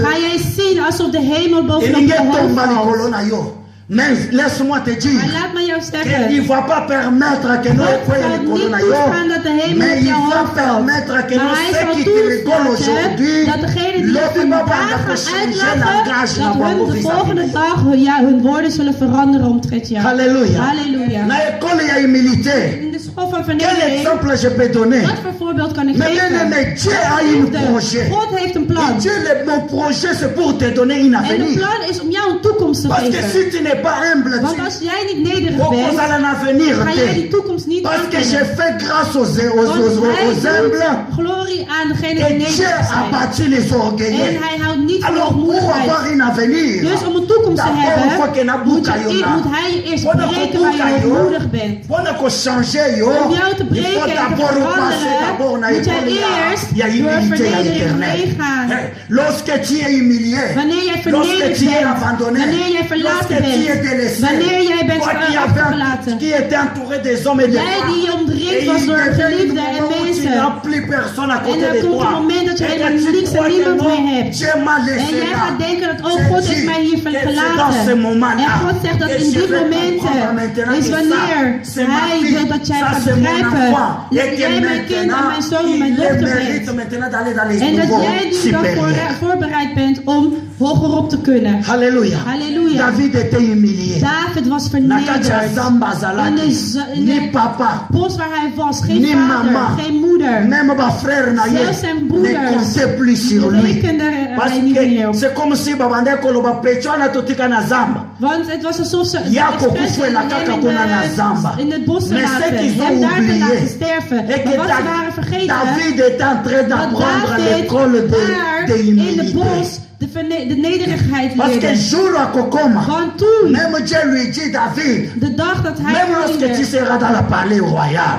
ga jij zien alsof de hemel bovenop il je hoofd tombe valt. likolo na yo. Mais laisse-moi te Maar dire laat me jou qu'il zeggen, ne va pas permettre que nous God soyons zal likolo niet na yo, toestaan dat de hemel mais op il jouw va hoofd valt. permettre que Maar nous hij ceux zal qui te rigolent toestaan aujourd'hui, dat degenen die je l'autre va vandaag voir gaan changer uitlachen, langage dat na hun bango de vis-à-vis. volgende dag hun woorden zullen veranderen omtrent jou. Alléluia. Halleluja. Na école ya humilité, In de school van quel vernedering, exemple je peux donner? wat voor voorbeeld kan ik Mais bien geven? aimé, Dieu a un Liefde. projet. God heeft een Et plan. Dieu, mon projet, c'est pour te donner une En het avenir. plan is om jou een toekomst te Parce que geven. si tu n'es pas humble, Want als jij niet nederig tu bent, auras un avenir. ga jij die toekomst niet Parce que j'ai aankunnen. fait grâce aux Want hij humbles. doet glorie aan degene die Et Dieu nederig a zijn. battu les En orgueilleux. hij houdt niet van Alors pour hoogmoedigheid. avoir un avenir, Dus om een toekomst te d'abord, il faut que hebben, moet hij je eerst Voilà, breken waar je Kuka, yo. hoogmoedig bent. Pour ne changer, yo, om jou te breken en te veranderen, moet jij eerst door vernedering meegaan. Lorsque tu es humilié, Wanneer jij lorsque vernederd tu es bent, abandonné, wanneer jij verlaten lorsque tu es bent, délaissé, wanneer jij bent toi qui achtergelaten, qui était entouré des hommes et des jij femmes, die omringd et was il door devient un geliefden en moment où tu mensen. n'as plus personne à En côté er de komt toi. een moment dat je Et helemaal que tu niks en crois que niemand non, meer hebt. Dieu m'a En laissé jij là. gaat denken dat, oh, J'ai God dit heeft mij hier que c'est dans ce verlaten. moment-là En God zegt dat que in je die vais momenten comprendre maintenant is que wanneer ça, c'est ma Hij fille, wil dat jij ça, gaat c'est mon begrijpen enfant. Et dat que jij mijn kind en maintenant, mijn zoon en mijn il dochter mérite bent. maintenant d'aller dans les En dat niveaux jij nu dan supérieurs. voorbereid bent om hogerop te kunnen. Alléluia. Halleluja. David était humilié. David was Nakati ya vernederd. zamba In zalaki. de Ni papa. bos waar hij was, geen Ni vader, mama. geen moeder. Même ma frère na ye Zelfs zijn ne broeders comptait plus sur lui. rekende Parce hij niet meer que op. c'est comme si babande koloba pecho na totika na zamba. Want het was alsof ze Yako expres kufwela kaka kuna na zamba. in het bos te Mais laten, c'est qu'ils ont hem daar te oublié. laten sterven. Et Maar que wat ze waren vergeten, David est en train dat d'apprendre David l'école daar de in de humilité. bos de nederigheid Parce que leerde. jour à Kokoma, Want toen, même Dieu lui dit David, de dag dat hij même lorsque tu seras dans le palais royal,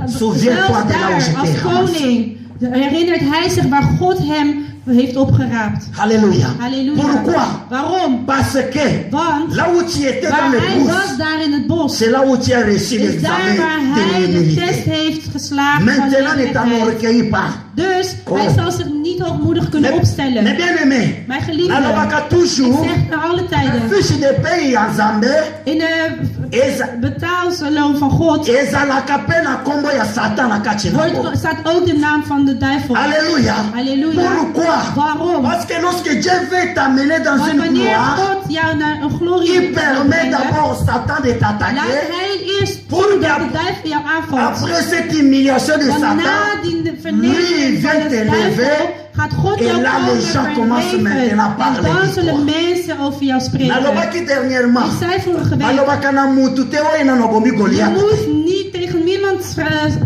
souviens-toi zelfs de là où je daar als t'ai ramassé. koning, herinnert hij zich waar God hem heeft opgeraapt. Alléluia. Halleluja. Pourquoi? Waarom? Parce que Want là où tu étais dans waar le hij brousse, was daar in het bos, c'est là où tu as reçu is daar l'examen waar de hij de test l'humilité. heeft geslagen van Maintenant, ne t'en nederigheid. orgueille pas. Dus hij Oh. zal zich niet hoogmoedig kunnen Mais opstellen. bien aimé, Mijn geliefde, nalobaka ik toujours, zeg naar alle tijden, fiche de pays en Zambé, in de betaalsaloon van God ezalaka pe na kombo ya Satan na kati na yango. staat ook de naam van de duivel. Alléluia. Halleluja. Pourquoi? Waarom? Parce que lorsque Dieu veut t'amener dans Want une wanneer gloire, God jou naar een glorie il wil permet brengen, d'abord Satan de laat t'attaquer. hij eerst Pour toe dat que- de duivel jou aanvalt. Après cette humiliation de Want na Satan, die lui, il vernedering van vient de te duivel lever. gaat God Et jou là, komen les gens commencent verheven. maintenant à En parler dan de zullen toi. mensen over jou spreken. nalobaki dernièrement, Ik zei vorige week, alobaka na mutu te oyo na nobomi je Goliath. moet niet tegen niemand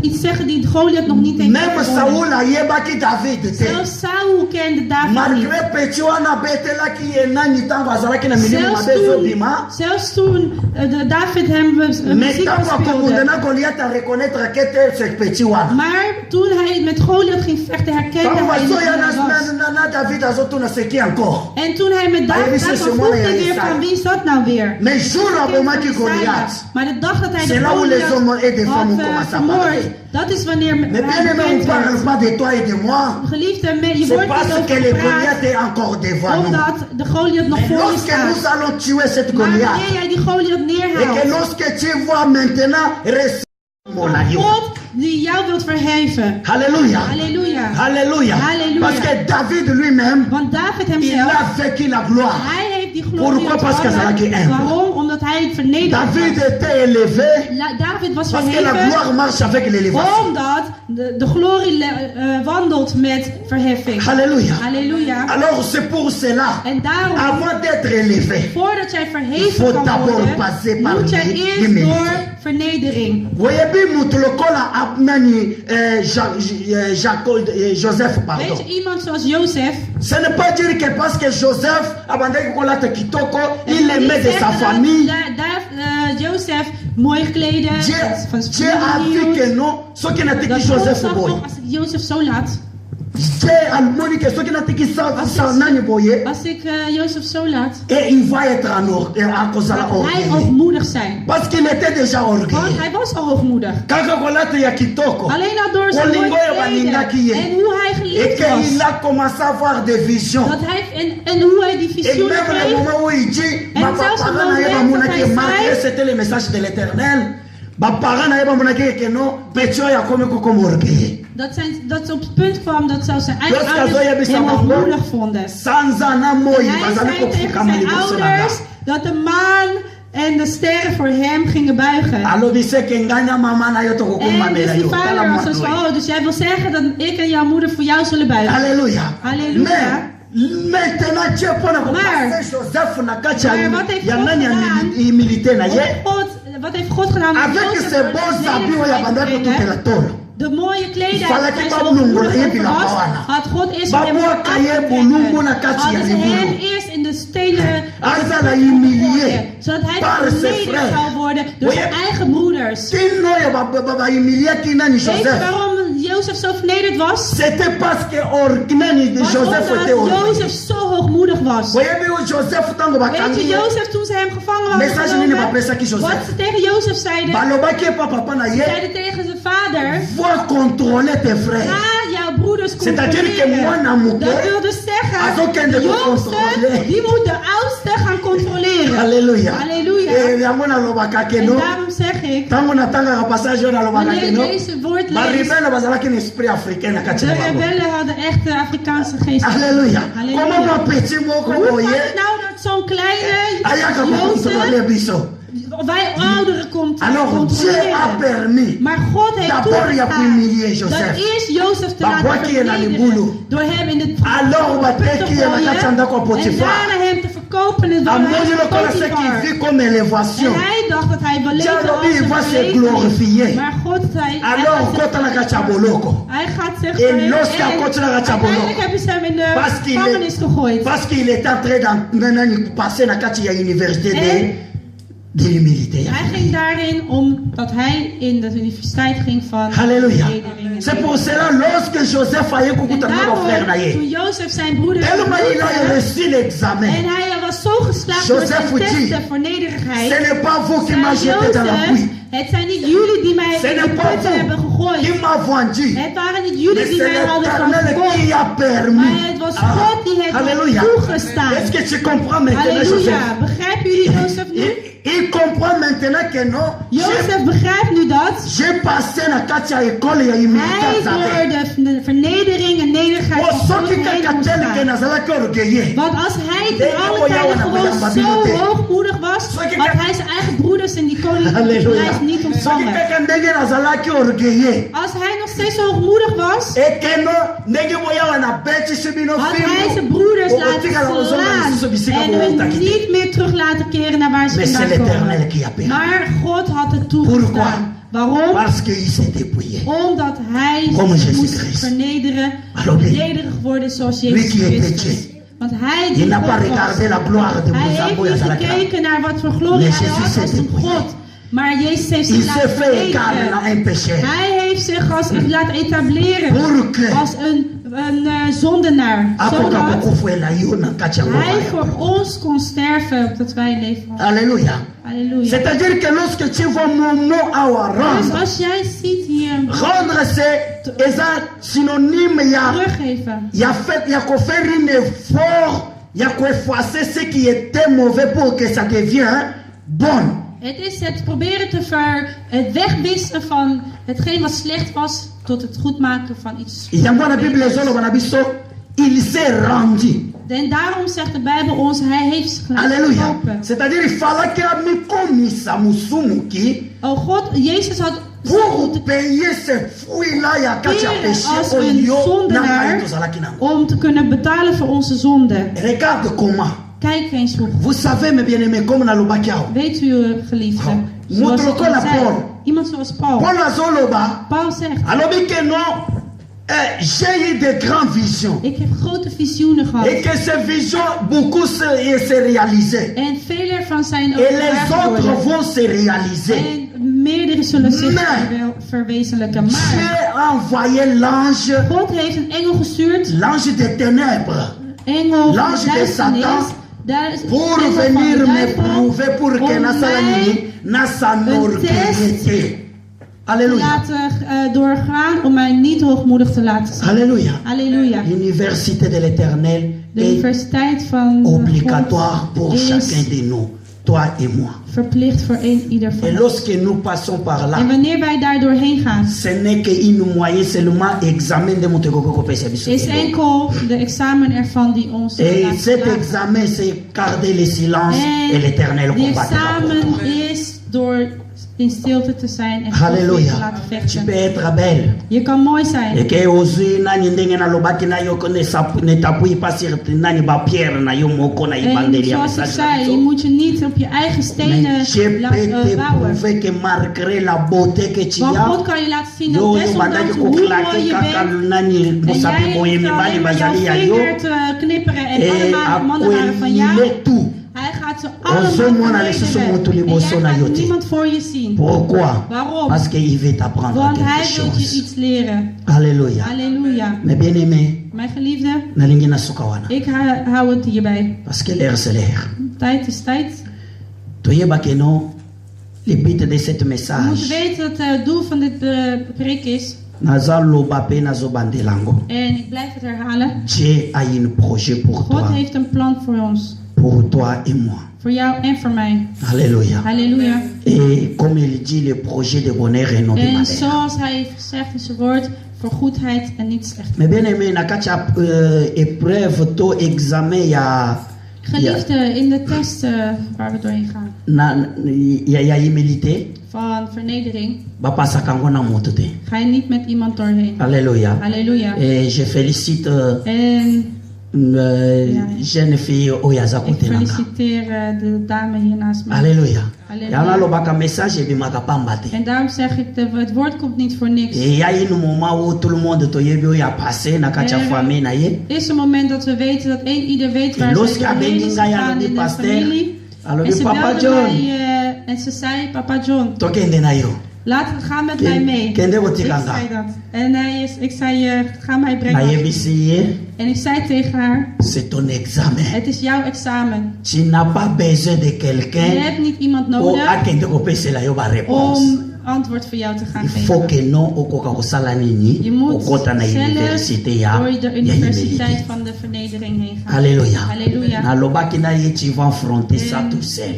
iets zeggen die Goliath nog niet heeft Même gewonnen. Saoul ayebaki David te. Zelfs Saul kende David niet. Malgré petit wana betelaki ye nani ntango azalaki na milimo Zelfs mabe ezobima, toen David hem mais muziek ntango akomunde speelde. na Goliath areconnaître que te ce petit wana. Maar toen hij met Goliath ging vechten, herkende Ntango hij niet wie bazoya hij was. na David azotuna ce qui encore. En toen hij met Hij David wist zat, ze dan vroeg mooi, hij hij weer zei. van wie is dat nou weer? Mais jour abomaki Goliath, Maar de dag dat hij c'est de là où les hommes et des Goliath femmes ont had commencé à vermoord, parler. dat is wanneer Mais bien hij aimé, on bekend ne parle werd. pas de toi et de moi. Geliefde, je C'est wordt parce niet que le over gepraat, Goliath est encore devant nous. omdat de Goliath nog Mais voor je lorsque nous staat. allons tuer cette Maar Goliath, wanneer jij die Goliath et que neerhaalt, lorsque tu vois maintenant mon agneau. God die jou wilt verheven. Alléluia. Halleluja. Alléluia. Alléluia. Parce que David lui-même, Want David il hemzelf, a vécu la gloire. hij heeft die glorie Pourquoi? Parce que ça l'a ontvangen. humble. Waarom? Omdat hij vernederd David was. était élevé David was parce que la verheven gloire marche avec l'élévation. omdat de glorie wandelt met verheffing. Alléluia. Halleluja. Alors c'est pour cela, En daarom, avant d'être élevé, voordat jij il verheven faut kan d'abord worden, passer par moet jij eerst l'humilité. door vernedering. Voyez-vous, mutu lokola nani Joseph, Weet pardon. je, iemand zoals Jozef, Ce n'est pas dire que parce que Joseph abandonne kola te kitoko, het il wil aimait niet de sa zeggen dat famille. Jozef mooi gekleden, van Dieu a vu que hield. non, ce qui n'a été Dat qui God Joseph zag boy. nog, als ik Jozef zo laat, Dieu a montré que ce qui n'a été qui sa nani boye, als ik Jozef zo laat, et il va être en ordre, en cause de la gaat hij orgueil. hoogmoedig zijn. Parce qu'il était déjà Want orgueilleux. hij was al hoogmoedig. Kaka kola te ya kitoko. Alleen al door zijn Olingo mooie ya baningaki kleden ye. en hoe hij Et geliefd qu'il was. a commencé à avoir des visions. Dat hij, en hoe hij die Et visioenen même le kreeg. moment où il dit, Et ma zelfs papa le n'a pas moment mon dat hij qui marqué, zei- c'était le message de l'éternel. Ma parent n'a pas mon que non, Petio ya comme orgueilleux. Dat ze op het punt kwam dat zelfs zijn eigen Jos kazo ya ouders hem bisa hoogmoedig vonden. Sanzana En moyi, hij bazali zei tegen kofukama zijn liboso na ouders nga. dat de maan en de sterren voor hem gingen buigen. Alobi se ke nganya mama na yo to En dus kokumamela die yo. Tala vader was dus van, mwana. oh, dus jij wil zeggen dat ik en jouw moeder voor jou zullen buigen. Alléluia. Alléluia. Mais maintenant Dieu pona ko Maar- passer Joseph na kacha Maar wat heeft ya God nani ya gedaan? humilité na ye. Wat heeft God gedaan? om Avec Jozef ces door de bons habits oyo nederigheid ya bandaki te to brengen? la tolo. De mooie kleding Fala waar ki hij ba zo bulungu hoogmoedig na ye over bila was, bawana. had God eerst Ba hem mwa kaye bulungu na kati ya hadden ze libulu. hem eerst in de stenen azala humilié zodat hij par ses vernederd frères. zou worden door zijn eigen broeders. Kino ya humilié kinani Weet je Joseph. waarom Jozef zo vernederd was? C'était parce que kinani de Want Joseph était omdat orgueilleux. Jozef zo hoogmoedig was. Voyez bien Joseph tango Weet je, bakangi. Jozef toen ze hem gevangen hadden Message nini genomen, bapesaki Joseph. wat ze tegen Jozef zeiden, Balobaki pa papa na ye. zeiden tegen zijn vader, Va contrôler tes frères. ga jouw broeders C'est-à-dire que controleren. mwana moke Dat wil dus zeggen, azokende de jongste, contrôler. die moet de oudste gaan controleren. Alléluia. Halleluja. Et yango na lobaka En keno. daarom zeg ik, Tango na tanga passage na lobaka wanneer keno. je deze woord leest, Baribena bazalaki na esprit africain na kati de na bango. rebellen hadden echt de Afrikaanse geest. Alléluia. Halleluja. Comment mon petit moko Hoe kan boye het nou dat zo'n kleine ayaka contrôler Jozef biso. wij ouderen komt Alors Dieu a controleren? permis Maar God heeft d'abord il a humilié toegestaan dat Joseph. eerst Jozef te laten Babwaki en Alibulu. vernederen door hem in de Alors put te bateki na kati ya ndako ya gooien en Potifar. daarna hem te verkopen in het Amoni huis van lokola ce Potifar. qui vit comme En élévation. hij dacht dat hij wel leefde Jalobi, als il va een se verleveling. glorifier. Maar God zei, Alors kota na kati ya boloko. hij gaat zich Et lorsqu'il a continué à uiteindelijk hebben ze hem in de Parce qu'il gevangenis est, gegooid. parce qu'il est en train de passer na kati ya université de l'humilité. Hij ging daarin omdat hij in de universiteit ging van Alléluia. vernedering en C'est pour nederigheid. cela lorsque Joseph a En écouté mon frère daarom, na toen ye. Jozef zijn broeder Tellement il a ontmoette, reçu en l'examen. hij was zo geslaagd door Joseph zijn dit, testen voor nederigheid, Ce n'est pas vous qui zei m'avez jeté dans la Jozef, pluie. het zijn niet jullie die mij Ce in de n'est pas putten hebben vous gegooid. qui m'a vendu. Het waren niet Mais jullie die c'est mij hadden l'Éternel verkocht. qui a permis. Maar het was God die het Alléluia. had toegestaan. Est-ce que tu comprends maintenant Joseph? Halleluja. Begrijpen jullie Jozef nu? Il comprend maintenant que non. Jozef begrijpt nu dat J'ai passé na kati ya école ya hij humilité door zabe. de vernedering en nederigheid van God Osoki heen kaka moest tel que gaan. nazalaki orgueilleux. Want als hij Nee, ten alle oh ja, tijden want gewoon dan zo ben je hoogmoedig was, Soki had kaka- hij zijn eigen broeders in die koninklijke Alléluia. paleis niet Soki ontvangen. kaka ndenge nazalaki orgueilleux. Als hij nog steeds zo hoogmoedig was, Ekeno ndenge boyawa na betisi bino had hij zijn fimbu. broeders laten Okotikala kozonga lisusu slaan bisika en hun bootaki te. niet meer terug laten keren naar waar ze Mais c'est vandaan l'Éternel komen. qui a permis. Maar God had het Pourquoi? toegestaan. Waarom? Parce qu'il s'est dépouillé. Omdat hij Comme zich Jésus moest Christ. vernederen, Alors, nederig worden zoals lui Jezus qui était Christus. Dieu. Want hij Il die n'a pas God was. regardé la gloire de Hij Moussa heeft Boya niet Zalakra. gekeken naar wat voor glorie Mais hij Jésus had s'est als een dépouillé. God. Maar Jezus heeft Il zich s'est laten fait écarter vernederen. dans un péché. Hij heeft zich laten etableren Pour que als een zondenaar. akoka Zodat bokofela yo na kati ya hij ngoma. voor ons kon sterven, opdat wij leven hadden. Alléluia. Halleluja. C'est-à-dire que lorsque tu vois mon mot à Dus rendre, als jij ziet hier rendre c'est synonyme ya teruggeven. ya ko faire un effort, ya ko effacer ce qui était mauvais pour que ça devienne bon. Het is het proberen het wegwissen van hetgeen wat slecht was tot het goed maken van iets. Yango na Bible ezoloba na biso, il s'est rendu. En daarom zegt de Bijbel ons, hij heeft zich laten Alléluia. verkopen. C'est-à-dire il fallait que amikomisa musumuki Oh God, Jezus had pour payer ce fruit-là ya kati ya keren péché als een oyo na zondenaar ngai tozalaki nango. om te kunnen betalen voor onze zonde. Regarde comment. Kijk eens hoe. Vous savez mes bien-aimés comme na lobaki awo. Weet u, geliefde, zoals ik Motroko al na zei, Paul. iemand zoals Paul. Paul azoloba Paul zegt, alobi que non, j'ai eu de grandes visions ik heb grote visioenen gehad. et que ces visions beaucoup se réalisaient En vele ervan zijn ook et les waar autres geworden. vont se réaliser. En meerdere zullen zich Maar- verwezenlijken. Maar J'ai envoyé l'ange, God heeft een engel gestuurd. l'ange des ténèbres, Engel van L'ange de de duisternis. Satan, Daar is pour engel van de venir me duivel prouver pour que om nasala mij nini na s'enorgueilliter. Alléluia. laten doorgaan om mij niet hoogmoedig te laten zijn. Alléluia. Halleluja. L'université de l'Éternel De est universiteit van obligatoire God pour is chacun de nous, toi et moi. verplicht voor ieder van Et ons. lorsque nous passons par En là, wanneer wij daar doorheen gaan, ce n'est qu'une moyen seulement examen de Moutokoko Pesa is Biso. enkel de examen ervan die ons Et laat cet slagen. examen, c'est garder le silence et En l'Éternel die combattra pour examen toi. is door in stilte te zijn en God voor je te Alléluia. laten Tu vechten. peux être belle. Je kan mooi zijn. Et que ozui nani ndenge na lobaki na yo ne t'appuie pas sur nani ba pierre na yo moko na En ibandeli ya zoals ik message na zei, je biso. moet je niet op je eigen stenen Mais je peux te bouwen. prouver que malgré la beauté que tu Want as, God kan je laten zien dat yo desondanks bandaki hoe koklake mooi je kaka bent, nani en bosapi jij boye hoeft mibali alleen maar jouw bazali ya yo, vinger te knipperen en et allemaal mannen waren van ja. akwelile tout. Hij gaat ze Ozomona allemaal lisusu verwijderen. motu En liboso jij na yo gaat te. niemand voor je zien. Pourquoi? Waarom? Parce qu'il veut t'apprendre Want quelque hij wil je chose. iets leren. Alléluia. Halleluja. Mais bien aimé, Mijn geliefde, nalingi nasuka wana. ik hou het hierbij. Parce que l'air c'est l'air. Tijd is tijd. Toyeba keno, le but de cet We moeten message. weten dat het doel van dit preek is. Naza loba pe nazo bandelango. En ik blijf het herhalen. Dieu a un projet pour God toi, heeft een plan voor ons. pour toi et moi. Voor jou en voor mij. Alléluia. Halleluja. Et comme il dit, le projet de bonheur et non de En malheur. zoals hij heeft gezegd in zijn woord, voor goedheid en niet slecht. Mais bien aimé, nakacha épreuve to examen ya Geliefde, in de test waar we doorheen gaan, ya humilité, van vernedering, bapasa kango na moto te. ga je niet met iemand doorheen. Alléluia. Halleluja. Et je félicite En jeune fille oyaza ik kote nanga. feliciteer de dame hier naast mij. Alléluia. Halleluja. Yana lobaka message ebimaka pamba te. En daarom zeg ik, het woord komt niet voor niks. Et ya une moment où tout le monde toyebi oyo a passé na kati ya famille na ye. Er is een moment dat we weten, dat ieder weet waar Lorsque zij doorheen is abengi ngai gegaan alobi in de pasteur, familie. alobi En ze Papa belde John, mij en ze zei, Papa John, tokende na yo. ga met mij mee. Kende Ik kotikanga. zei dat. En ik zei, ga mij brengen. Nayebisi ye, En ik zei tegen haar, c'est ton examen. het is jouw examen. Tu n'as pas besoin de Je quelqu'un hebt niet iemand pour nodig akende kopesela yo ba réponse. om antwoord voor jou te gaan Il faut geven. que non okoka kosala nini Je moet okota na université zelf ya door de ya universiteit humilité. van de vernedering heen gaan. Alléluia. Halleluja. Nalobaki na ye tu vas affronter ça tout seul.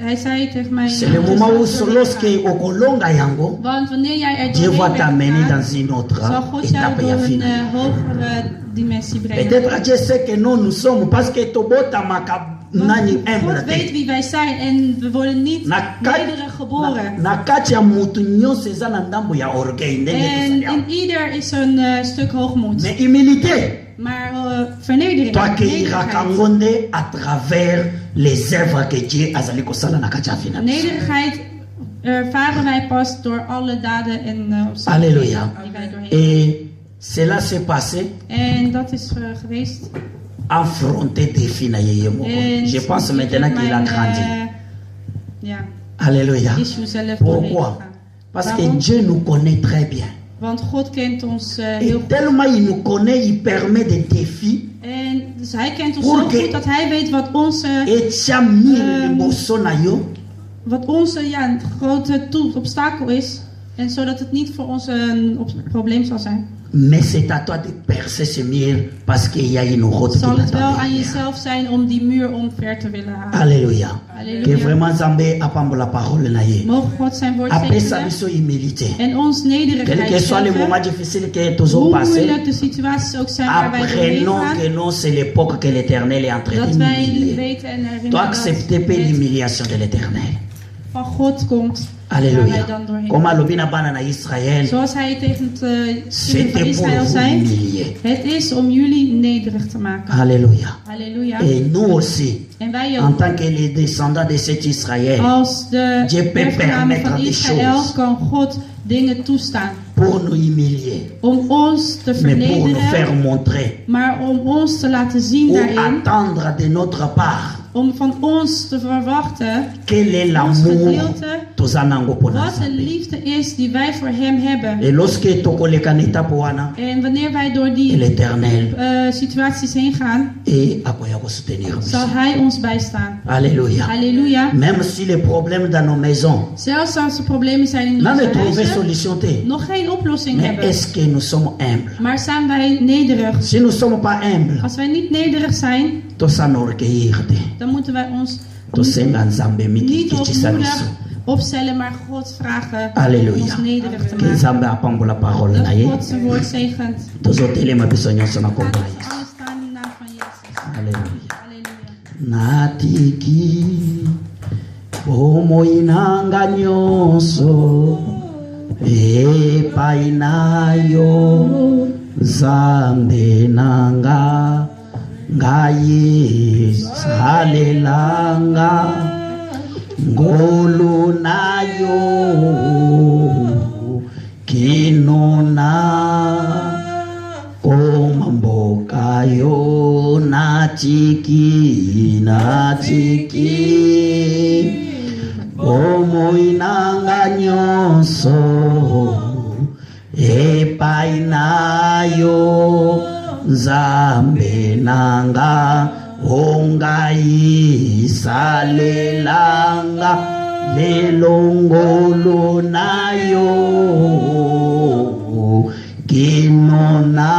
Hij zei tegen mij, C'est le je moment où zal doorheen gaan. lorsque okolonga yango, Want wanneer jij er Dieu va doorheen t'amener bent dans gegaan, une autre zal God jou étape ya door een finale. hogere dimensie brengen. Peut-être Dieu sait que nous sommes parce que tobota maka nani Want humble God weet te. wie wij zijn en we worden niet Na nederig geboren. na kati ya mutu nyonso eza na ndambo ya orgueil ndenge En tozali awa. in ieder is een stuk hoogmoed. Mais humilité Maar vernedering, toakeyiraka nederigheid. ngo nde à travers les œuvres que Dieu azali kosala na kati ya vie na biso. Nederigheid ervaren wij pas door alle daden en Alléluia. die wij doorheen. Et cela s'est passé En dat is geweest. affronter défi na yeye moko. En Je pense ik maintenant heb qu'il a mijn, grandi. ja, Alléluia. issue zelf doorheen Pourquoi? gegaan. Parce que Waarom? Dieu nous connaît très bien. Want God kent ons heel Et goed. tellement il nous connaît, il permet des défis. En dus hij kent ons Pour zo que- goed dat hij weet wat onze, Et tia mille liboso na yo. een grote obstakel is. En zodat het niet voor ons een probleem zal zijn. Mais c'est à toi de percer ce mur parce qu'il y a une route qui Zal het wel t'attend aan derrière. jezelf zijn om die muur omver te willen halen. Alléluia. Halleluja. Que vraiment Zambé apambola parole na ye. Mogen God zijn woord Après ça, zegenen biso humilité. en ons Quel nederigheid que soit le geven. moment difficile que toujours Hoe passé, moeilijk de situaties ook zijn waar wij doorheen apprenons gaan. que non, c'est l'époque que l'Éternel est en train Dat de wij humilier. weten en Tu herinneren acceptes pas dat het l'humiliation de l'Éternel. van God komt. Waar Alléluia. wij dan doorheen Comme gaan. Alobina Bana na Israël, Zoals hij tegen het kinderen van c'était pour Israël vous zei. humilier. Het is om jullie nederig te maken. Alléluia. Halleluja. Et nous aussi, En wij en ook. tant que les descendants de cet Israël, Als de Dieu peut erfgenamen permettre van des Israël choses. kan God dingen toestaan. pour nous humilier, Om ons te mais pour nous faire vernederen. montrer Maar om ons te laten zien ou daarin. attendre de notre part Om van ons te verwachten. quel est Ons l'amour gedeelte. tozanango pona Wat de Nzambe. liefde is die wij voor hem hebben. Et lorsque tokoleka na etape wana, En wanneer wij door et die l'Éternel situaties heen gaan. et akoya soutenir biso. Zal hij ons bijstaan. Alléluia. Halleluja. Même si les problèmes dans nos maisons Zelfs als er problemen zijn in n'ont onze trouvé huizen. solution te, Nog geen oplossing mais hebben. est-ce que nous sommes humbles? Maar zijn wij nederig? Si nous ne sommes pas humbles, Als wij niet nederig zijn, tosanorgueillir te, dan moeten wij ons tosenga Nzambe miki niet kitisa biso. hoogmoedig opstellen, maar God vragen Alléluia. om ons nederig te Que maken. Nzambe apambola parole na Dat ye. God zijn woord zegent. Tozotelema biso nyonso na kombo Laten na we Yesu. alle staan in de naam van Jezus. Alléluia. Halleluja. Natiki bomo bomoi nanga nyonso epai na yo Nzambe nanga ngai salelanga ngolu na yo kinona komamboka yo natiki bomoi nanga nyonso epai na yo Nzambe nanga ongai salelanga lelongolo na yo kinona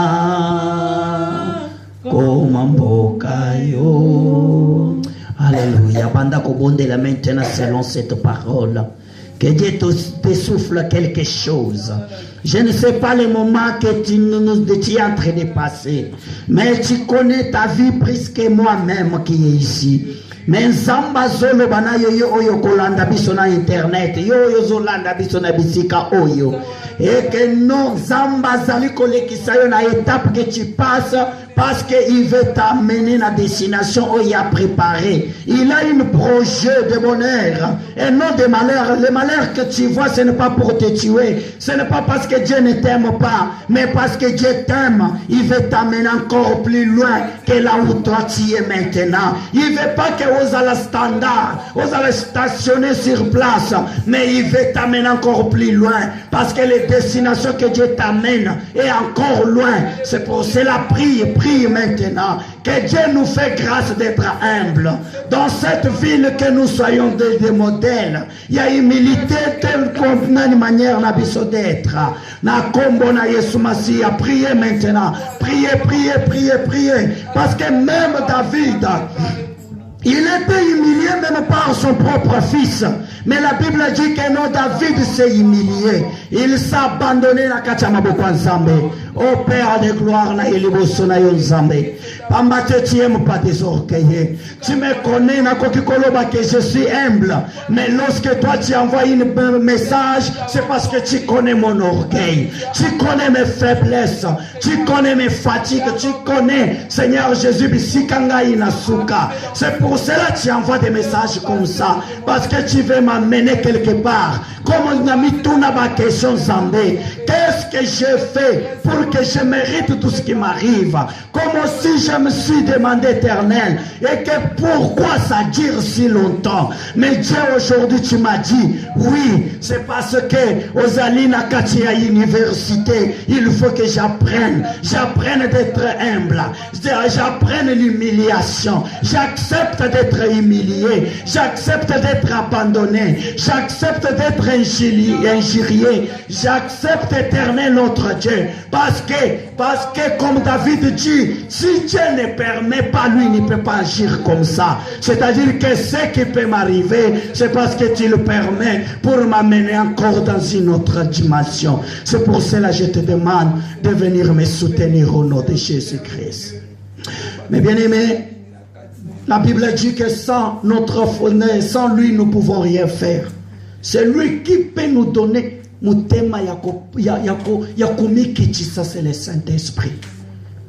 komamboka yo. Alléluia. Banda kobondela maintenant selon cette parole. Que Dieu te souffle quelque chose. Je ne sais pas le moment que tu es en train de passer, mais tu connais ta vie plus que moi-même qui est ici. Mais Nzamba zolo bana yo oyo kolanda biso na internet yo zolanda biso na bisika oyo et que non Nzamba zali kolekisa yo na étape que tu passes parce qu'il veut t'amener à la destination où il a préparé. Il a un projet de bonheur et non de malheur. Le malheur que tu vois, ce n'est pas pour te tuer. Ce n'est pas parce que Dieu ne t'aime pas, mais parce que Dieu t'aime. Il veut t'amener encore plus loin que là où toi tu es maintenant. Il ne veut pas que vous allez standard, vous allez stationner sur place, mais il veut t'amener encore plus loin parce que les destinations que Dieu t'amène est encore loin. C'est pour cela, prie maintenant que Dieu nous fait grâce d'être humble. Dans cette ville, que nous soyons des modèles. Il y a humilité telle qu'on a une manière d'être. Na kombo na Yesu Masia, priez maintenant. Priez. Parce que même David, il était humilié même par son propre fils. Mais la Bible dit que non, David s'est humilié. Il s'est abandonné na kachamaboko Nzambe. Ô Père de gloire, na eliboso na yo Nzambe. Pambate tu n'aimes pas des orgueillés. Tu me connais na kokikoloba que je suis humble. Mais lorsque toi tu envoies un message, c'est parce que tu connais mon orgueil. Tu connais mes faiblesses. Tu connais mes fatigues. Tu connais, Seigneur Jésus, bisikanga inasuka. C'est pour cela que tu envoies des messages comme ça. Parce que tu veux m'amener quelque part. Comme on a mis tout dans ma question Zambé. Qu'est-ce que j'ai fait pour que je mérite tout ce qui m'arrive? Comme aussi je me suis demandé éternel. Et que pourquoi ça dure si longtemps? Mais Dieu aujourd'hui tu m'as dit, oui, c'est parce que aux Alina Katia Université, il faut que j'apprenne d'être humble. J'apprenne l'humiliation. J'accepte d'être humilié. J'accepte d'être abandonné. J'accepte d'être injurié. J'accepte éternel notre Dieu. Parce que comme David dit, si Dieu ne permet pas, lui ne peut pas agir comme ça. C'est-à-dire que ce qui peut m'arriver, c'est parce que tu le permets pour m'amener encore dans une autre dimension. C'est pour cela que je te demande de venir me soutenir au nom de Jésus-Christ. Mais bien aimé, la Bible dit que sans lui, nous ne pouvons rien faire. C'est lui qui peut nous donner Mutema Yakumikitisa, c'est le Saint-Esprit.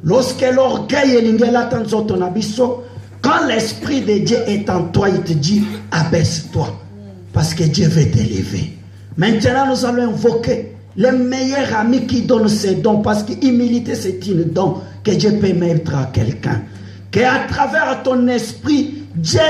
Lorsque l'orgueil est l'ingela tanzoto nabiso, quand l'Esprit de Dieu est en toi, il te dit abaisse-toi. Parce que Dieu veut t'élever. Maintenant, nous allons invoquer le meilleur ami qui donne ses dons. Parce que l'humilité, c'est un don que Dieu peut mettre à quelqu'un. Qu'à travers ton esprit, Dieu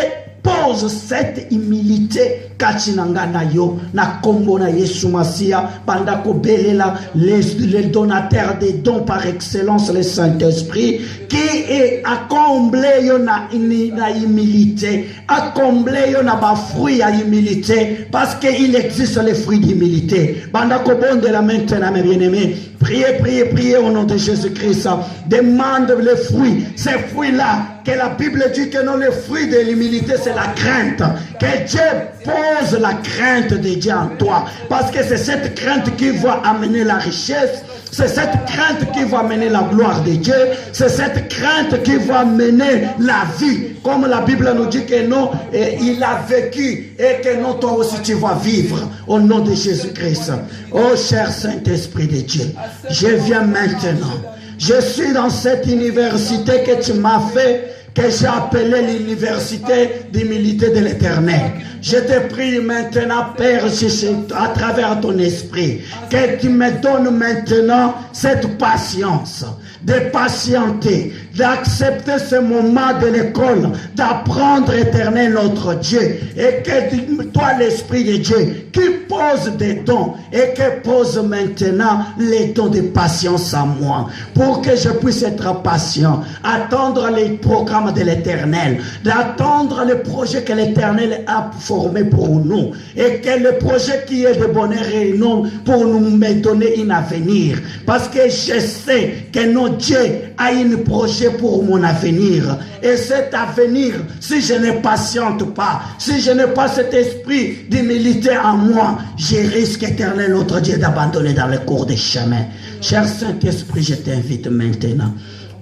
pose cette humilité kachinanga na yo na kombo na Yesu Masia bandako belela les donateurs des dons par excellence le Saint-Esprit qui est à combler yo na humilité, à combler yo na ba fruit à humilité parce qu'il existe les fruits d'humilité. Bandako bonde la maintenant mes bien-aimés, priez au nom de Jésus-Christ. Demande les fruits, ces fruits-là que la Bible dit que non, les fruits de l'humilité c'est la crainte. Que Dieu pose la crainte de Dieu en toi. Parce que c'est cette crainte qui va amener la richesse. C'est cette crainte qui va mener la gloire de Dieu. C'est cette crainte qui va mener la vie. Comme la Bible nous dit que non, il a vécu et que non, toi aussi tu vas vivre au nom de Jésus-Christ. Oh cher Saint-Esprit de Dieu, je viens maintenant. Je suis dans cette université que tu m'as fait, que j'ai appelée l'université d'humilité de l'Éternel. Je te prie maintenant, Père, à travers ton esprit, que tu me donnes maintenant cette patience, de patienter, d'accepter ce moment de l'école, d'apprendre Éternel notre Dieu, et que toi, l'Esprit de Dieu, qui pose des dons, et que pose maintenant les dons de patience à moi, pour que je puisse être patient, attendre les programmes de l'Éternel, d'attendre le projet que l'Éternel a formé pour nous, et que le projet qui est de bonheur et non pour nous me donner un avenir, parce que je sais que notre Dieu a un projet pour mon avenir, et cet avenir, si je ne patiente pas, si je n'ai pas cet esprit d'humilité en moi, je risque, Éternel notre Dieu, d'abandonner dans le cours des chemins. Cher Saint-Esprit, je t'invite maintenant,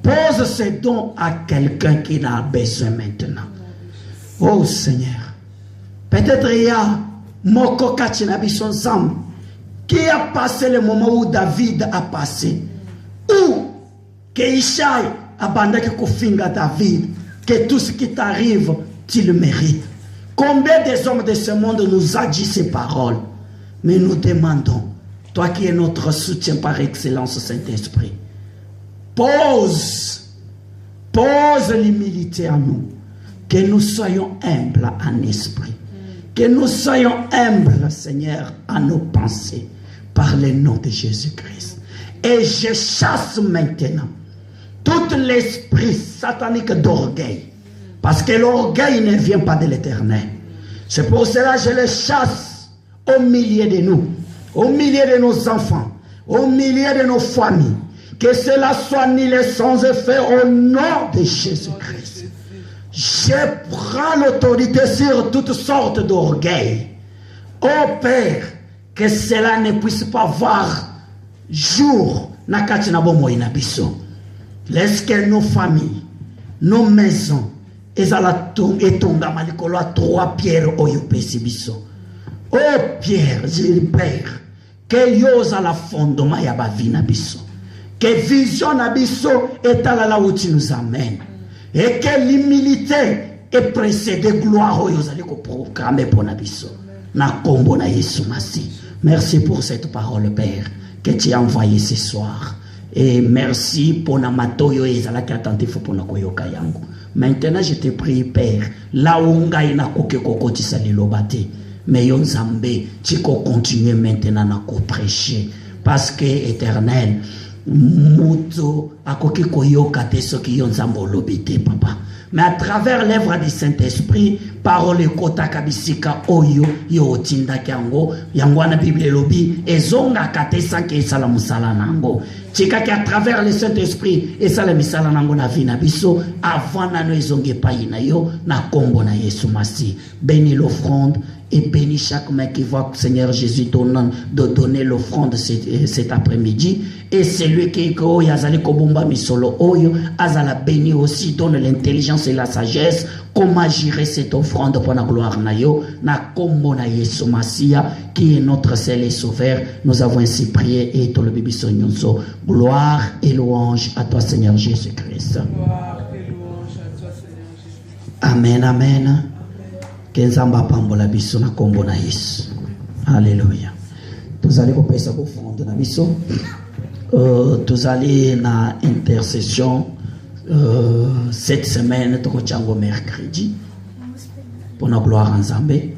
pose ces dons à quelqu'un qui en a besoin maintenant. Oh Seigneur, peut-être il y a Moko Kachinabison Zam qui a passé le moment où David a passé, ou que Ishaï a bandé que Kofinga David, que tout ce qui t'arrive, tu le mérites. Combien des hommes de ce monde nous a dit ces paroles, mais nous demandons, toi qui es notre soutien par excellence, Saint-Esprit, pose l'humilité en nous, que nous soyons humbles en esprit, que nous soyons humbles, Seigneur, à nos pensées, par le nom de Jésus-Christ. Et je chasse maintenant tout l'esprit satanique d'orgueil, parce que l'orgueil ne vient pas de l'Éternel. C'est pour cela que je le chasse au milieu de nous, au milieu de nos enfants, au milieu de nos familles. Que cela soit annulé sans effet au nom de Jésus-Christ. Je prends l'autorité sur toutes sortes d'orgueil. Ô Père, que cela ne puisse pas voir jour. Laisse que nos familles, nos maisons, à 3 pierres au Yopesibiso. Ô Pierre, je Père, que yos à la fondement ya bavina biso. Que vision abisso est à là où tu nous amènes. Et que l'humilité est précédée gloire où vous allez programmer pour Nabisso. Na kombo na Yesu Masi. Merci pour cette parole, Père, que tu as envoyée ce soir. Et merci pour na matoyo ezalaki attentif pour na koyoka yango. Maintenant, je te prie, Père, là où on a na koke kokoti salilobate, mais yon zambe, tu continuer maintenant à prêcher. Parce que, Éternel, Muto akoki koyoka te soki yon zambo lobite papa. Mais à travers l'œuvre du Saint-Esprit, parole kota kabisika oyo yo tinda kyango yango na Bible lobi ezonga katesa ke sala musala nango. Tika ki à travers le Saint-Esprit et sala misala nango na vina biso avant na no ezonge payi na yo na kombo na Yesu Masi. Bénis l'offrande et bénis chaque main qui va, Seigneur Jésus, de donner l'offrande cet après-midi. Et celui qui yazali kobomba misolo oyo azala béni aussi, donne l'intelligence et la sagesse comment gérer cette offrande pour la gloire na yo na kombo na Yesu Masia qui est notre seul et sauveur. Nous avons ainsi prié et tout le bibiso nyonso. Gloire et louange à toi Seigneur Jésus-Christ. Gloire et louange à toi Seigneur Jésus-Christ. Amen, amen. Kenzamba pambola biso na kombo na Yesu. Alléluia. Tous allez vous payer pour offrande na biso. Tous allez na intercession cette semaine tokochango mercredi pour la gloire en Zambé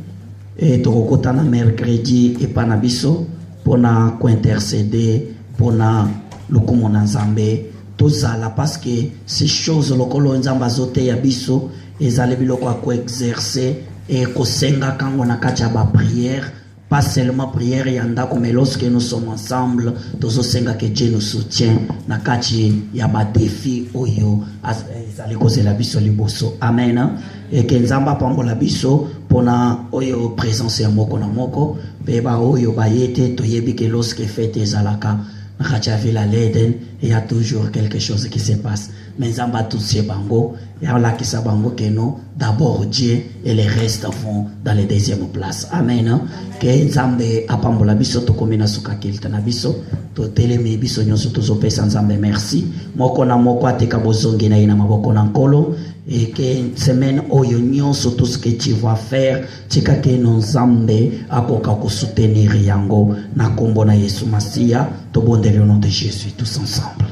et tokokotana mercredi et panabiso pour na intercéder pour na lokumo na Zambé tozala parce que ces choses lokolo nzamba zote ya biso ezali biloko ko exercer et ko senga kango na kacha ba prière. Pas seulement prière yandako, mais lorsque nous sommes ensemble, tozo senga que Dieu nous soutient. Nakachi yaba défi oyo azali kozela biso liboso. Amen. Et que nzamba pambola biso pona oyo présence ya moko na moko. Beba oyo bayete toyebi que lorsque fête ezalaka Rajavila Leden, il y a toujours quelque chose qui se passe. Mais Zamba tous ces bango, il y a là qui sa bango que non, d'abord Dieu et les restes vont dans les deuxième place. Amen. Que Nzambe apambola biso to komina suka kilta na biso, to telemi biso nyonso to zopesa Nzambe merci. Moko na moko ateka bozongi na ina maboko na nkolo. Et que semaine oyo nyonso tout ce que tu vas faire, tika ke non Nzambe akoka ko soutenir yango na kombo na Yesu Masia, to bondeli au nom de Jésus tous ensemble.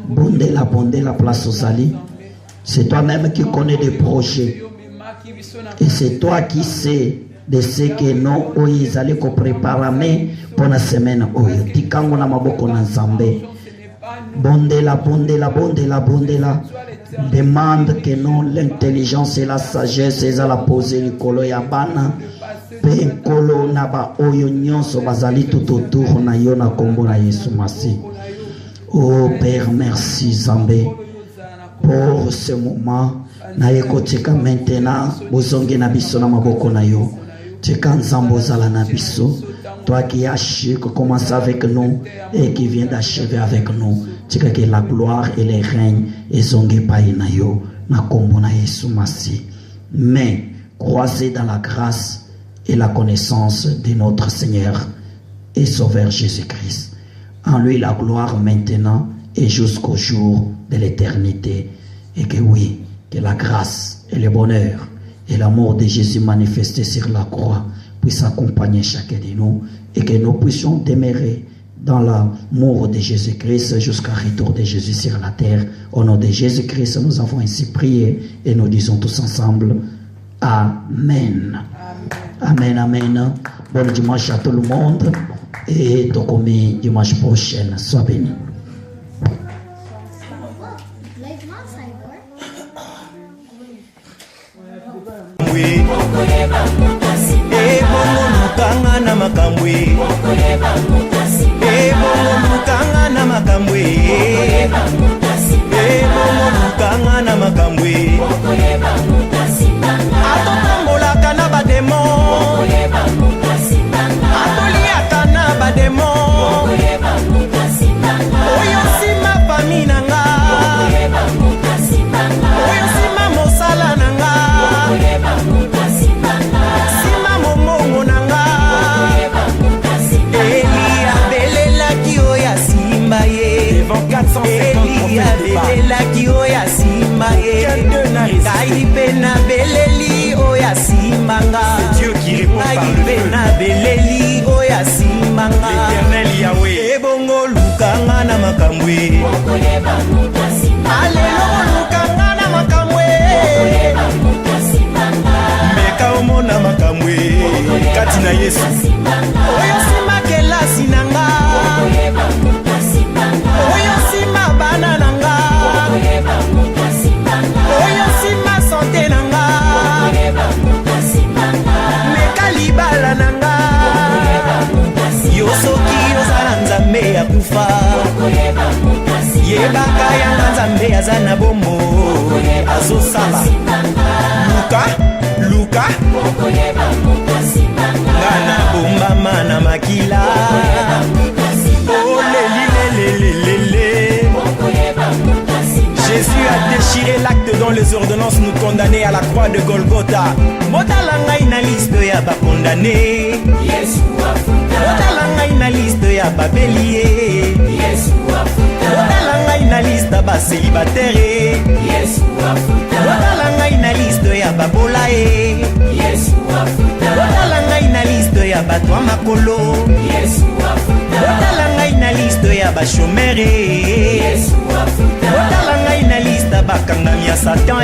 Bondela place aux alliés. C'est toi-même qui connais des projets. Et c'est toi qui sais de ce que nous ils allaient préparer pour la semaine oyo. Tikango na maboko na Nzambe. Bondela. Demande que non l'intelligence et la sagesse et la poser le kolo ya bana. Pe kolo na ba oyo nyonso bazali tout autour na yo na kombo na Yesu Masi. Oh Père, merci Zambé pour ce moment. Na yeko tika maintenant bozonge na biso na maboko na yo. Tika Nzambo zala na biso. Toi qui as commencé avec nous et qui vient d'achever avec nous. Tika que la gloire et les règnes et zonge paï na yo na kombo na Yesu Masi. Mais croisés dans la grâce et la connaissance de notre Seigneur et Sauveur Jésus-Christ. En lui la gloire maintenant et jusqu'au jour de l'éternité. Et que oui, que la grâce et le bonheur et l'amour de Jésus manifesté sur la croix puissent accompagner chacun de nous et que nous puissions demeurer dans l'amour de Jésus-Christ jusqu'au retour de Jésus sur la terre. Au nom de Jésus-Christ, nous avons ainsi prié et nous disons tous ensemble Amen. Amen, amen. Bon dimanche à tout le monde et tokomi dimanche prochain. Sois béni. Oui. Ebongo lukanga na makambwe. Ebongo lukanga na makambwe. Ebongo lukanga na makambwe. Atotambolaka na bademo. Atoliaka na bademo. Oyo sima fami nanga. Oyo sima mosala nanga. Sima momongo nanga. Elia belelaki oya simba ye. Devant 450 prophètes de Baal. Belelaki oya simba ye. Kai pena beleli oya simbanga. C'est Dieu qui répond par le feu. Pena beleli oya simbanga. L'Éternel Yahweh. Ebongo lukanga na makambwe. Alléluia lukanga na makambwe. Meka omona makambwe. Kati na Yesu. Oyo sima kelasi nanga. Oyo sima bana nanga. Oyo sima santé nanga. Meka libala nanga. Yosoki ozala Nzambe ya kufa. Yebaka yanga Nzambe azana bombo. Azosala. Luka. Ngana bomba mana makila. Oh lelilelelele. Jésus a déchiré l'acte dont les ordonnances nous condamnaient à la croix de Golgotha. Motalanga ina liste ya ba condamné. Motalanga ina liste ya ba bélier. Motalanga ina liste ba célibataire. Motalanga ina liste ya ba bolae. Motalanga ina liste ya ba twa makolo. Motalanga ina liste ya ba chômere. Motalanga ina liste ba kangami ya Satan.